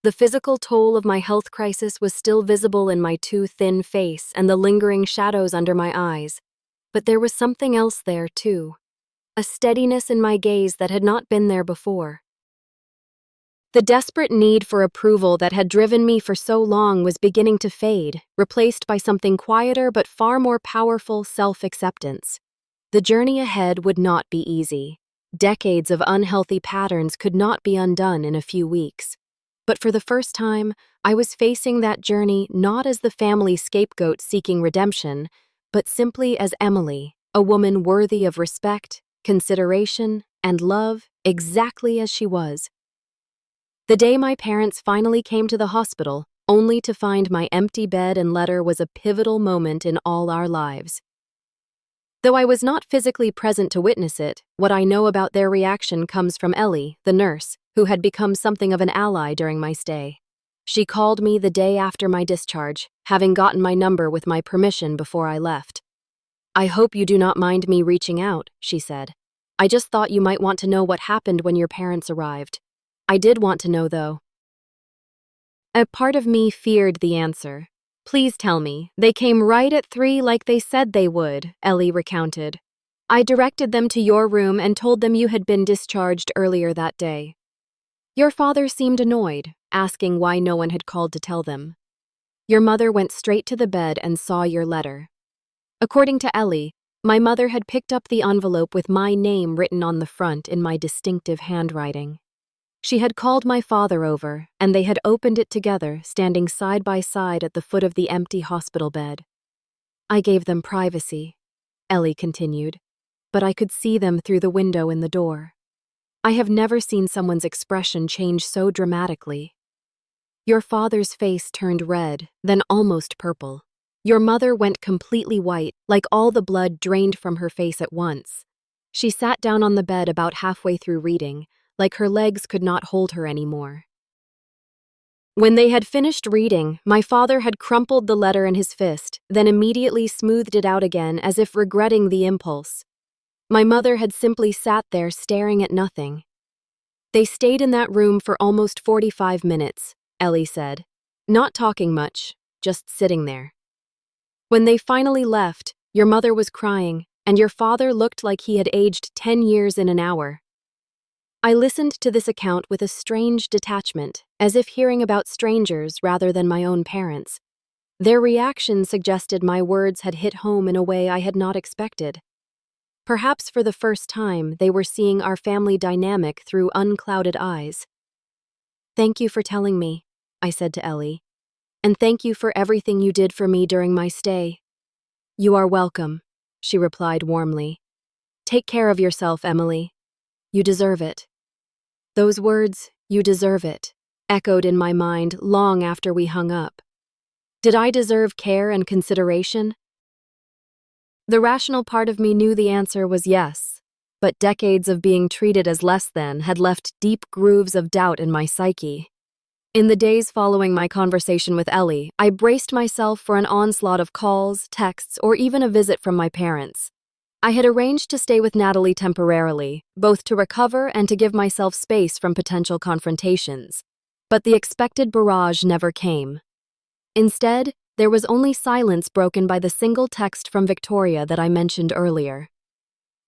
[SPEAKER 1] The physical toll of my health crisis was still visible in my too thin face and the lingering shadows under my eyes, but there was something else there, too. A steadiness in my gaze that had not been there before. The desperate need for approval that had driven me for so long was beginning to fade, replaced by something quieter but far more powerful self-acceptance. The journey ahead would not be easy. Decades of unhealthy patterns could not be undone in a few weeks. But for the first time, I was facing that journey not as the family scapegoat seeking redemption, but simply as Emily, a woman worthy of respect, consideration, and love exactly as she was. The day my parents finally came to the hospital, only to find my empty bed and letter, was a pivotal moment in all our lives. Though I was not physically present to witness it, what I know about their reaction comes from Ellie, the nurse, who had become something of an ally during my stay. She called me the day after my discharge, having gotten my number with my permission before I left. I hope you do not mind me reaching out, she said. I just thought you might want to know what happened when your parents arrived. I did want to know, though. A part of me feared the answer. Please tell me, they came right at 3 like they said they would, Ellie recounted. I directed them to your room and told them you had been discharged earlier that day. Your father seemed annoyed, asking why no one had called to tell them. Your mother went straight to the bed and saw your letter. According to Ellie, my mother had picked up the envelope with my name written on the front in my distinctive handwriting. She had called my father over, and they had opened it together, standing side by side at the foot of the empty hospital bed. I gave them privacy, Ellie continued, but I could see them through the window in the door. I have never seen someone's expression change so dramatically. Your father's face turned red, then almost purple. Your mother went completely white, like all the blood drained from her face at once. She sat down on the bed about halfway through reading, like her legs could not hold her anymore. When they had finished reading, my father had crumpled the letter in his fist, then immediately smoothed it out again as if regretting the impulse. My mother had simply sat there staring at nothing. They stayed in that room for almost 45 minutes, Ellie said, not talking much, just sitting there. When they finally left, your mother was crying, and your father looked like he had aged 10 years in an hour. I listened to this account with a strange detachment, as if hearing about strangers rather than my own parents. Their reaction suggested my words had hit home in a way I had not expected. Perhaps for the first time, they were seeing our family dynamic through unclouded eyes. Thank you for telling me, I said to Ellie. And thank you for everything you did for me during my stay. You are welcome, she replied warmly. Take care of yourself, Emily. You deserve it. Those words, you deserve it, echoed in my mind long after we hung up. Did I deserve care and consideration? The rational part of me knew the answer was yes, but decades of being treated as less than had left deep grooves of doubt in my psyche. In the days following my conversation with Ellie, I braced myself for an onslaught of calls, texts, or even a visit from my parents. I had arranged to stay with Natalie temporarily, both to recover and to give myself space from potential confrontations. But the expected barrage never came. Instead, there was only silence broken by the single text from Victoria that I mentioned earlier.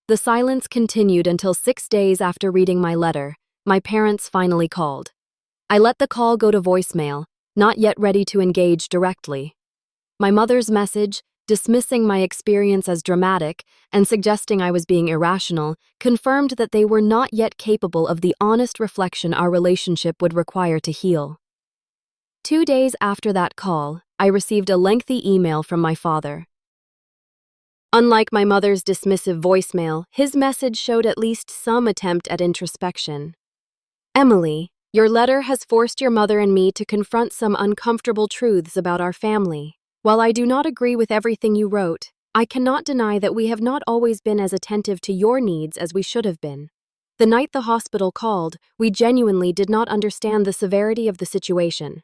[SPEAKER 1] The silence continued until 6 days after reading my letter. My parents finally called. I let the call go to voicemail, not yet ready to engage directly. My mother's message, dismissing my experience as dramatic and suggesting I was being irrational, confirmed that they were not yet capable of the honest reflection our relationship would require to heal. 2 days after that call, I received a lengthy email from my father. Unlike my mother's dismissive voicemail, his message showed at least some attempt at introspection. Emily, your letter has forced your mother and me to confront some uncomfortable truths about our family. While I do not agree with everything you wrote, I cannot deny that we have not always been as attentive to your needs as we should have been. The night the hospital called, we genuinely did not understand the severity of the situation.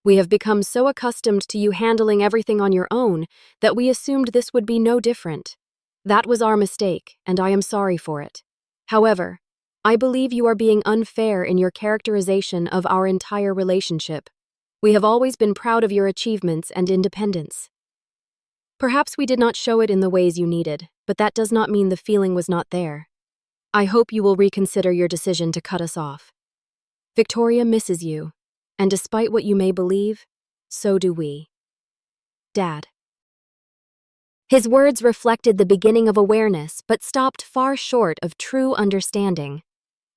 [SPEAKER 1] We have become so accustomed to you handling everything on your own that we assumed this would be no different. That was our mistake, and I am sorry for it. However, I believe you are being unfair in your characterization of our entire relationship. We have always been proud of your achievements and independence. Perhaps we did not show it in the ways you needed, but that does not mean the feeling was not there. I hope you will reconsider your decision to cut us off. Victoria misses you. And despite what you may believe, so do we. Dad. His words reflected the beginning of awareness, but stopped far short of true understanding.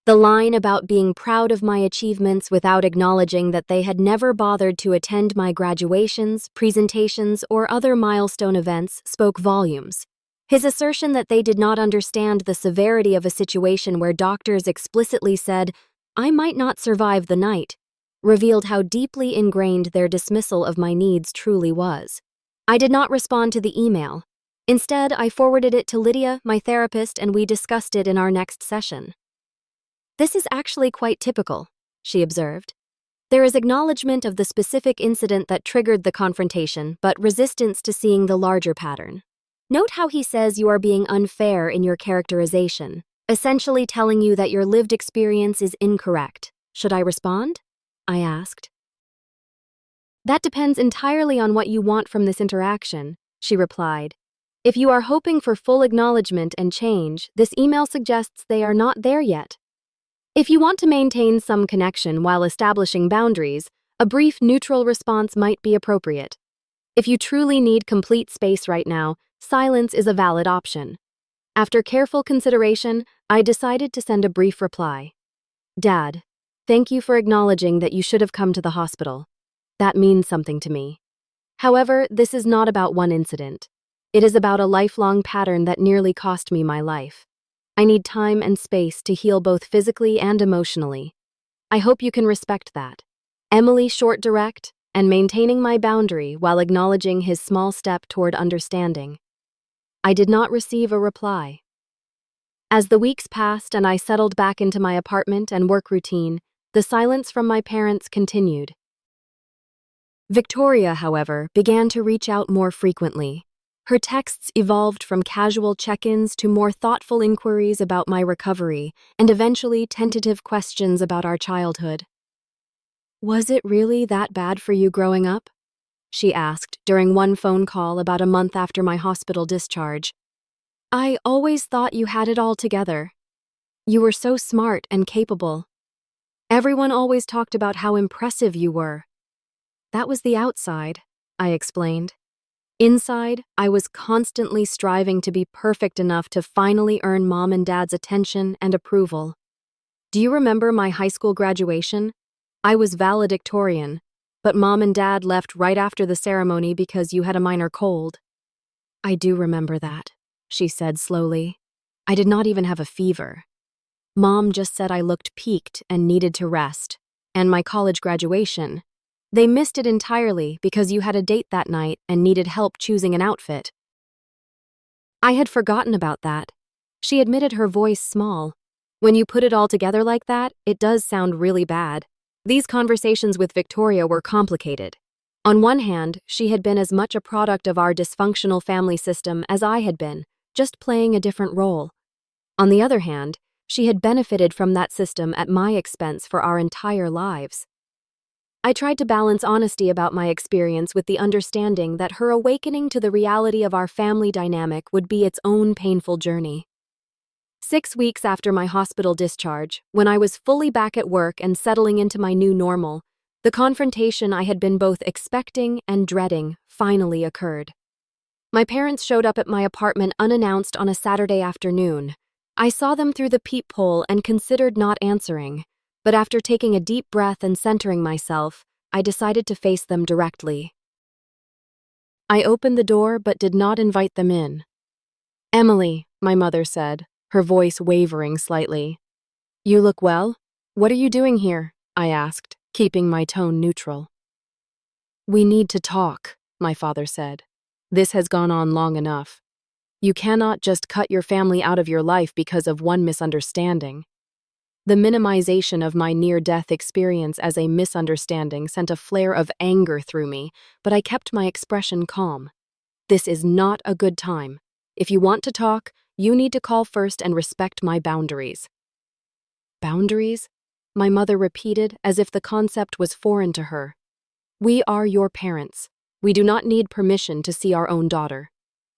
[SPEAKER 1] The line about being proud of my achievements without acknowledging that they had never bothered to attend my graduations, presentations, or other milestone events spoke volumes. His assertion that they did not understand the severity of a situation where doctors explicitly said, "I might not survive the night," revealed how deeply ingrained their dismissal of my needs truly was. I did not respond to the email. Instead, I forwarded it to Lydia, my therapist, and we discussed it in our next session. This is actually quite typical, she observed. There is acknowledgement of the specific incident that triggered the confrontation, but resistance to seeing the larger pattern. Note how he says you are being unfair in your characterization, essentially telling you that your lived experience is incorrect. Should I respond? I asked. That depends entirely on what you want from this interaction, she replied. If you are hoping for full acknowledgement and change, this email suggests they are not there yet. If you want to maintain some connection while establishing boundaries, a brief neutral response might be appropriate. If you truly need complete space right now, silence is a valid option. After careful consideration, I decided to send a brief reply. Dad, thank you for acknowledging that you should have come to the hospital. That means something to me. However, this is not about one incident. It is about a lifelong pattern that nearly cost me my life. I need time and space to heal both physically and emotionally. I hope you can respect that. Emily short direct, and maintaining my boundary while acknowledging his small step toward understanding. I did not receive a reply. As the weeks passed and I settled back into my apartment and work routine, the silence from my parents continued. Victoria, however, began to reach out more frequently. Her texts evolved from casual check-ins to more thoughtful inquiries about my recovery and eventually tentative questions about our childhood. Was it really that bad for you growing up? She asked during one phone call about a month after my hospital discharge. I always thought you had it all together. You were so smart and capable. Everyone always talked about how impressive you were. That was the outside, I explained. Inside, I was constantly striving to be perfect enough to finally earn Mom and Dad's attention and approval. Do you remember my high school graduation? I was valedictorian, but Mom and Dad left right after the ceremony because you had a minor cold. I do remember that, she said slowly. I did not even have a fever. Mom just said I looked peaked and needed to rest. And my college graduation. They missed it entirely because you had a date that night and needed help choosing an outfit. I had forgotten about that. She admitted, her voice small. When you put it all together like that, it does sound really bad. These conversations with Victoria were complicated. On one hand, she had been as much a product of our dysfunctional family system as I had been, just playing a different role. On the other hand, she had benefited from that system at my expense for our entire lives. I tried to balance honesty about my experience with the understanding that her awakening to the reality of our family dynamic would be its own painful journey. 6 weeks after my hospital discharge, when I was fully back at work and settling into my new normal, the confrontation I had been both expecting and dreading finally occurred. My parents showed up at my apartment unannounced on a Saturday afternoon. I saw them through the peephole and considered not answering, but after taking a deep breath and centering myself, I decided to face them directly. I opened the door but did not invite them in. "Emily," my mother said, her voice wavering slightly. "You look well? What are you doing here?" I asked, keeping my tone neutral. "We need to talk," my father said. "This has gone on long enough. You cannot just cut your family out of your life because of one misunderstanding." The minimization of my near-death experience as a misunderstanding sent a flare of anger through me, but I kept my expression calm. "This is not a good time. If you want to talk, you need to call first and respect my boundaries." "Boundaries?" my mother repeated as if the concept was foreign to her. "We are your parents. We do not need permission to see our own daughter."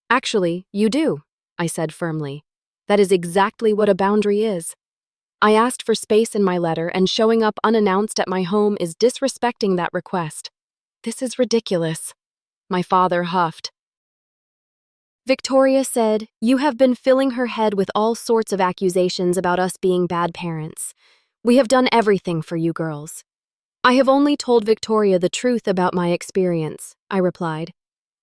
[SPEAKER 1] "Actually, you do," I said firmly. "That is exactly what a boundary is. I asked for space in my letter, and showing up unannounced at my home is disrespecting that request." "This is ridiculous," my father huffed. Victoria said, "You have been filling her head with all sorts of accusations about us being bad parents. We have done everything for you girls." "I have only told Victoria the truth about my experience," I replied.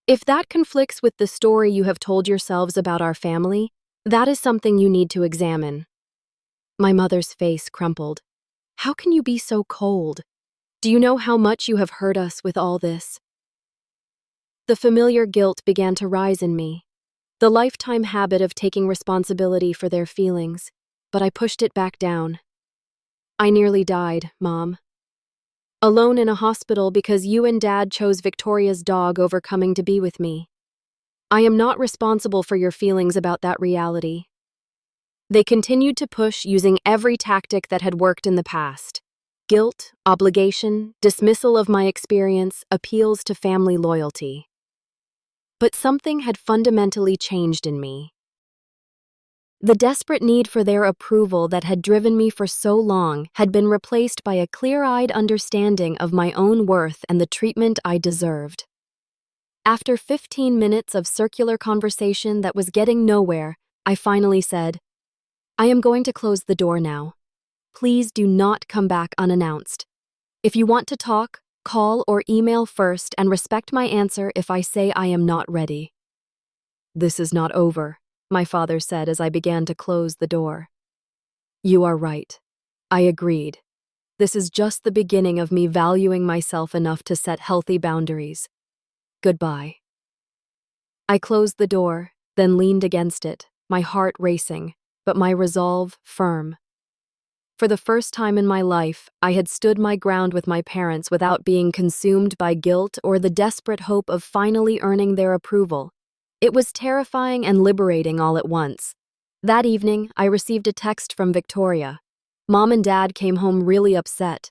[SPEAKER 1] "If that conflicts with the story you have told yourselves about our family, that is something you need to examine." My mother's face crumpled. "How can you be so cold? Do you know how much you have hurt us with all this?" The familiar guilt began to rise in me, the lifetime habit of taking responsibility for their feelings, but I pushed it back down. "I nearly died, Mom. Alone in a hospital because you and Dad chose Victoria's dog over coming to be with me. I am not responsible for your feelings about that reality." They continued to push using every tactic that had worked in the past. Guilt, obligation, dismissal of my experience, appeals to family loyalty. But something had fundamentally changed in me. The desperate need for their approval that had driven me for so long had been replaced by a clear-eyed understanding of my own worth and the treatment I deserved. After 15 minutes of circular conversation that was getting nowhere, I finally said, "I am going to close the door now. Please do not come back unannounced. If you want to talk, call or email first and respect my answer if I say I am not ready." "This is not over," my father said as I began to close the door. "You are right." I agreed. "This is just the beginning of me valuing myself enough to set healthy boundaries. Goodbye." I closed the door, then leaned against it, my heart racing, but my resolve firm. For the first time in my life, I had stood my ground with my parents without being consumed by guilt or the desperate hope of finally earning their approval. It was terrifying and liberating all at once. That evening, I received a text from Victoria. Mom and Dad came home really upset.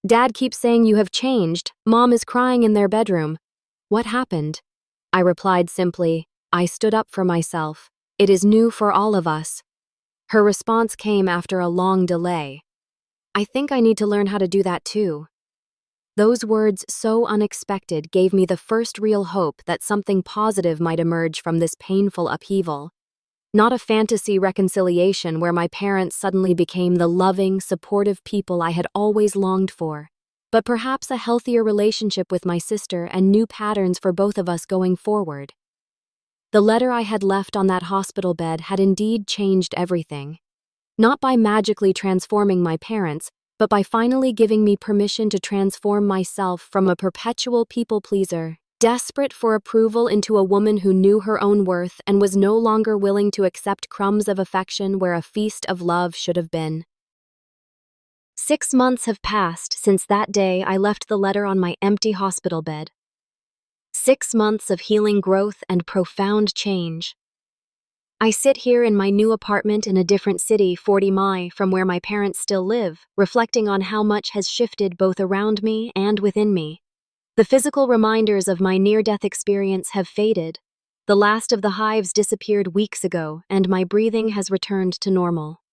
[SPEAKER 1] "Dad keeps saying you have changed. Mom is crying in their bedroom. What happened?" I replied simply, "I stood up for myself. It is new for all of us." Her response came after a long delay. "I think I need to learn how to do that too." Those words, so unexpected, gave me the first real hope that something positive might emerge from this painful upheaval. Not a fantasy reconciliation where my parents suddenly became the loving, supportive people I had always longed for, but perhaps a healthier relationship with my sister and new patterns for both of us going forward. The letter I had left on that hospital bed had indeed changed everything. not by magically transforming my parents, but by finally giving me permission to transform myself from a perpetual people pleaser, desperate for approval, into a woman who knew her own worth and was no longer willing to accept crumbs of affection where a feast of love should have been. 6 months have passed since that day I left the letter on my empty hospital bed. 6 months of healing growth and profound change. I sit here in my new apartment in a different city 40 miles from where my parents still live, reflecting on how much has shifted both around me and within me. The physical reminders of my near-death experience have faded. The last of the hives disappeared weeks ago, and my breathing has returned to normal.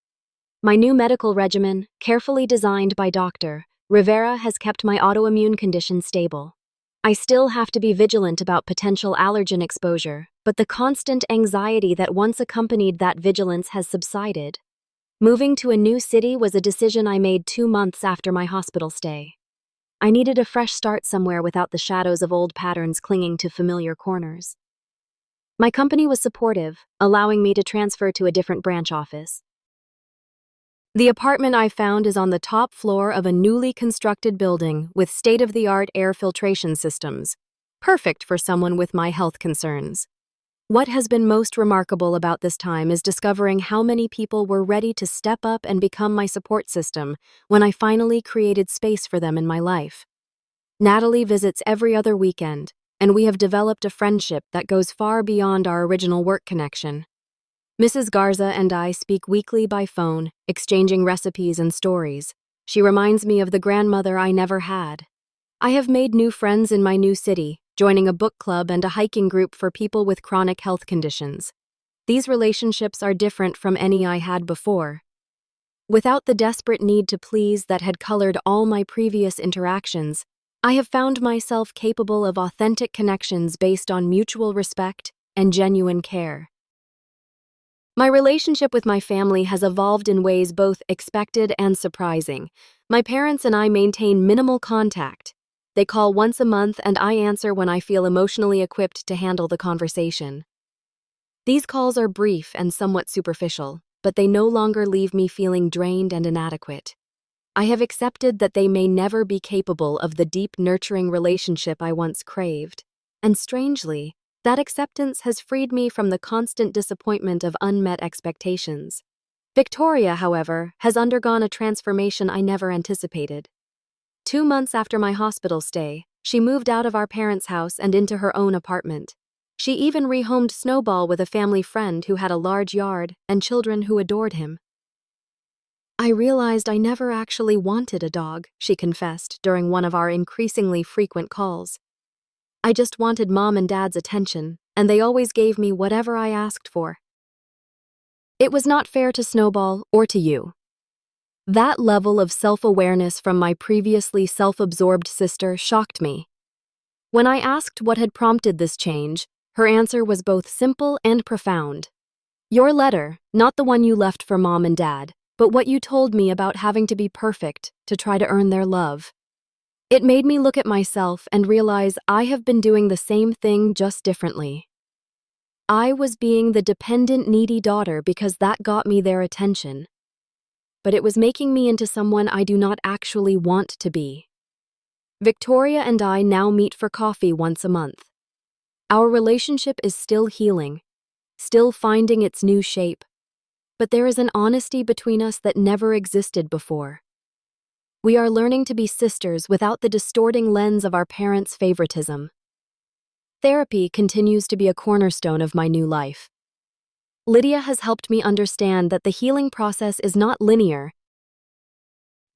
[SPEAKER 1] My new medical regimen, carefully designed by Dr. Rivera, has kept my autoimmune condition stable. I still have to be vigilant about potential allergen exposure, but the constant anxiety that once accompanied that vigilance has subsided. Moving to a new city was a decision I made 2 months after my hospital stay. I needed a fresh start somewhere without the shadows of old patterns clinging to familiar corners. My company was supportive, allowing me to transfer to a different branch office. The apartment I found is on the top floor of a newly constructed building with state-of-the-art air filtration systems, perfect for someone with my health concerns. What has been most remarkable about this time is discovering how many people were ready to step up and become my support system when I finally created space for them in my life. Natalie visits every other weekend, and we have developed a friendship that goes far beyond our original work connection. Mrs. Garza and I speak weekly by phone, exchanging recipes and stories. She reminds me of the grandmother I never had. I have made new friends in my new city, joining a book club and a hiking group for people with chronic health conditions. These relationships are different from any I had before. Without the desperate need to please that had colored all my previous interactions, I have found myself capable of authentic connections based on mutual respect and genuine care. My relationship with my family has evolved in ways both expected and surprising. My parents and I maintain minimal contact. They call once a month, and I answer when I feel emotionally equipped to handle the conversation. These calls are brief and somewhat superficial, but they no longer leave me feeling drained and inadequate. I have accepted that they may never be capable of the deep, nurturing relationship I once craved, and strangely, that acceptance has freed me from the constant disappointment of unmet expectations. Victoria, however, has undergone a transformation I never anticipated. 2 months after my hospital stay, she moved out of our parents' house and into her own apartment. She even rehomed Snowball with a family friend who had a large yard and children who adored him. I realized I never actually wanted a dog, she confessed during one of our increasingly frequent calls. I just wanted Mom and Dad's attention, and they always gave me whatever I asked for. It was not fair to Snowball or to you. That level of self-awareness from my previously self-absorbed sister shocked me. When I asked what had prompted this change, her answer was both simple and profound. Your letter, not the one you left for Mom and Dad, but what you told me about having to be perfect to try to earn their love. It made me look at myself and realize I have been doing the same thing just differently. I was being the dependent, needy daughter because that got me their attention. But it was making me into someone I do not actually want to be. Victoria and I now meet for coffee once a month. Our relationship is still healing, still finding its new shape, but there is an honesty between us that never existed before. We are learning to be sisters without the distorting lens of our parents' favoritism. Therapy continues to be a cornerstone of my new life. Lydia has helped me understand that the healing process is not linear.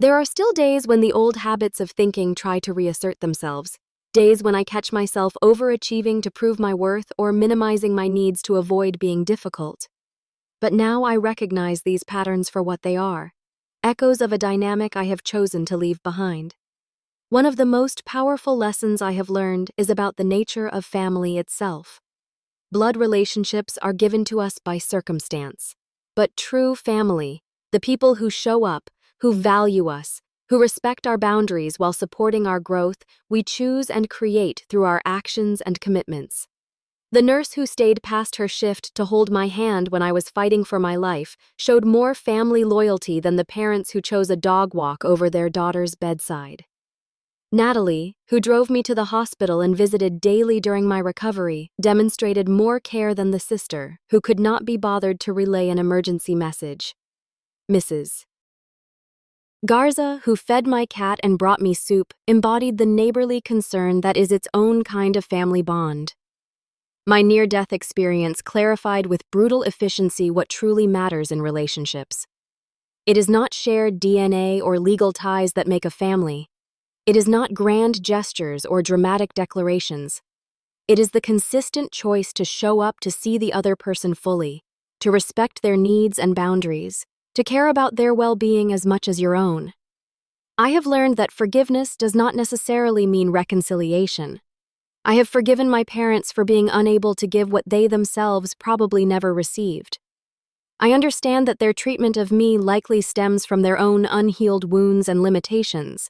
[SPEAKER 1] There are still days when the old habits of thinking try to reassert themselves, days when I catch myself overachieving to prove my worth or minimizing my needs to avoid being difficult. But now I recognize these patterns for what they are, echoes of a dynamic I have chosen to leave behind. One of the most powerful lessons I have learned is about the nature of family itself. Blood relationships are given to us by circumstance, but true family, the people who show up, who value us, who respect our boundaries while supporting our growth, we choose and create through our actions and commitments. The nurse who stayed past her shift to hold my hand when I was fighting for my life showed more family loyalty than the parents who chose a dog walk over their daughter's bedside. Natalie, who drove me to the hospital and visited daily during my recovery, demonstrated more care than the sister, who could not be bothered to relay an emergency message. Mrs. Garza, who fed my cat and brought me soup, embodied the neighborly concern that is its own kind of family bond. My near-death experience clarified with brutal efficiency what truly matters in relationships. It is not shared DNA or legal ties that make a family. It is not grand gestures or dramatic declarations. It is the consistent choice to show up to see the other person fully, to respect their needs and boundaries, to care about their well-being as much as your own. I have learned that forgiveness does not necessarily mean reconciliation. I have forgiven my parents for being unable to give what they themselves probably never received. I understand that their treatment of me likely stems from their own unhealed wounds and limitations,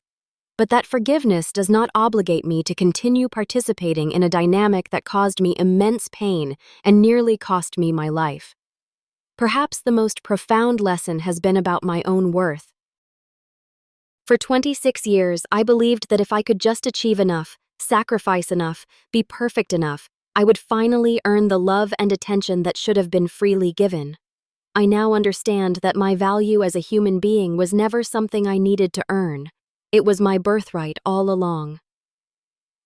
[SPEAKER 1] but that forgiveness does not obligate me to continue participating in a dynamic that caused me immense pain and nearly cost me my life. Perhaps the most profound lesson has been about my own worth. For 26 years, I believed that if I could just achieve enough, sacrifice enough, be perfect enough, I would finally earn the love and attention that should have been freely given. I now understand that my value as a human being was never something I needed to earn. It was my birthright all along.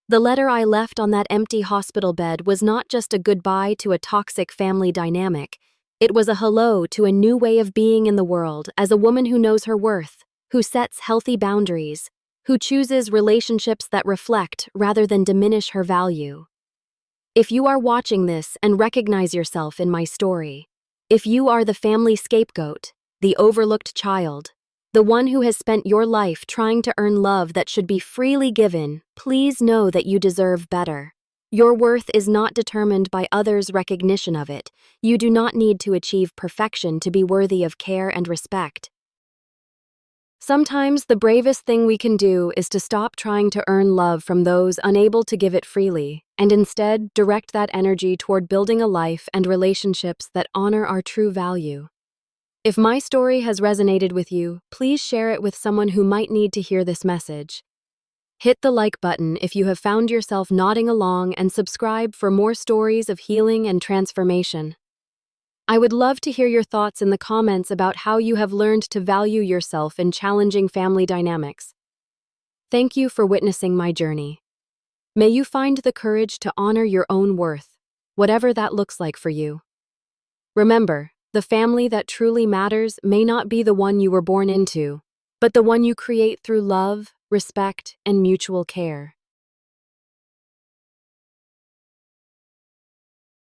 [SPEAKER 1] The letter I left on that empty hospital bed was not just a goodbye to a toxic family dynamic. It was a hello to a new way of being in the world as a woman who knows her worth, who sets healthy boundaries, who chooses relationships that reflect rather than diminish her value. If you are watching this and recognize yourself in my story, if you are the family scapegoat, the overlooked child, the one who has spent your life trying to earn love that should be freely given, please know that you deserve better. Your worth is not determined by others' recognition of it. You do not need to achieve perfection to be worthy of care and respect. Sometimes the bravest thing we can do is to stop trying to earn love from those unable to give it freely, and instead direct that energy toward building a life and relationships that honor our true value. If my story has resonated with you, please share it with someone who might need to hear this message. Hit the like button if you have found yourself nodding along, and subscribe for more stories of healing and transformation. I would love to hear your thoughts in the comments about how you have learned to value yourself in challenging family dynamics. Thank you for witnessing my journey. May you find the courage to honor your own worth, whatever that looks like for you. Remember, the family that truly matters may not be the one you were born into, but the one you create through love, respect, and mutual care.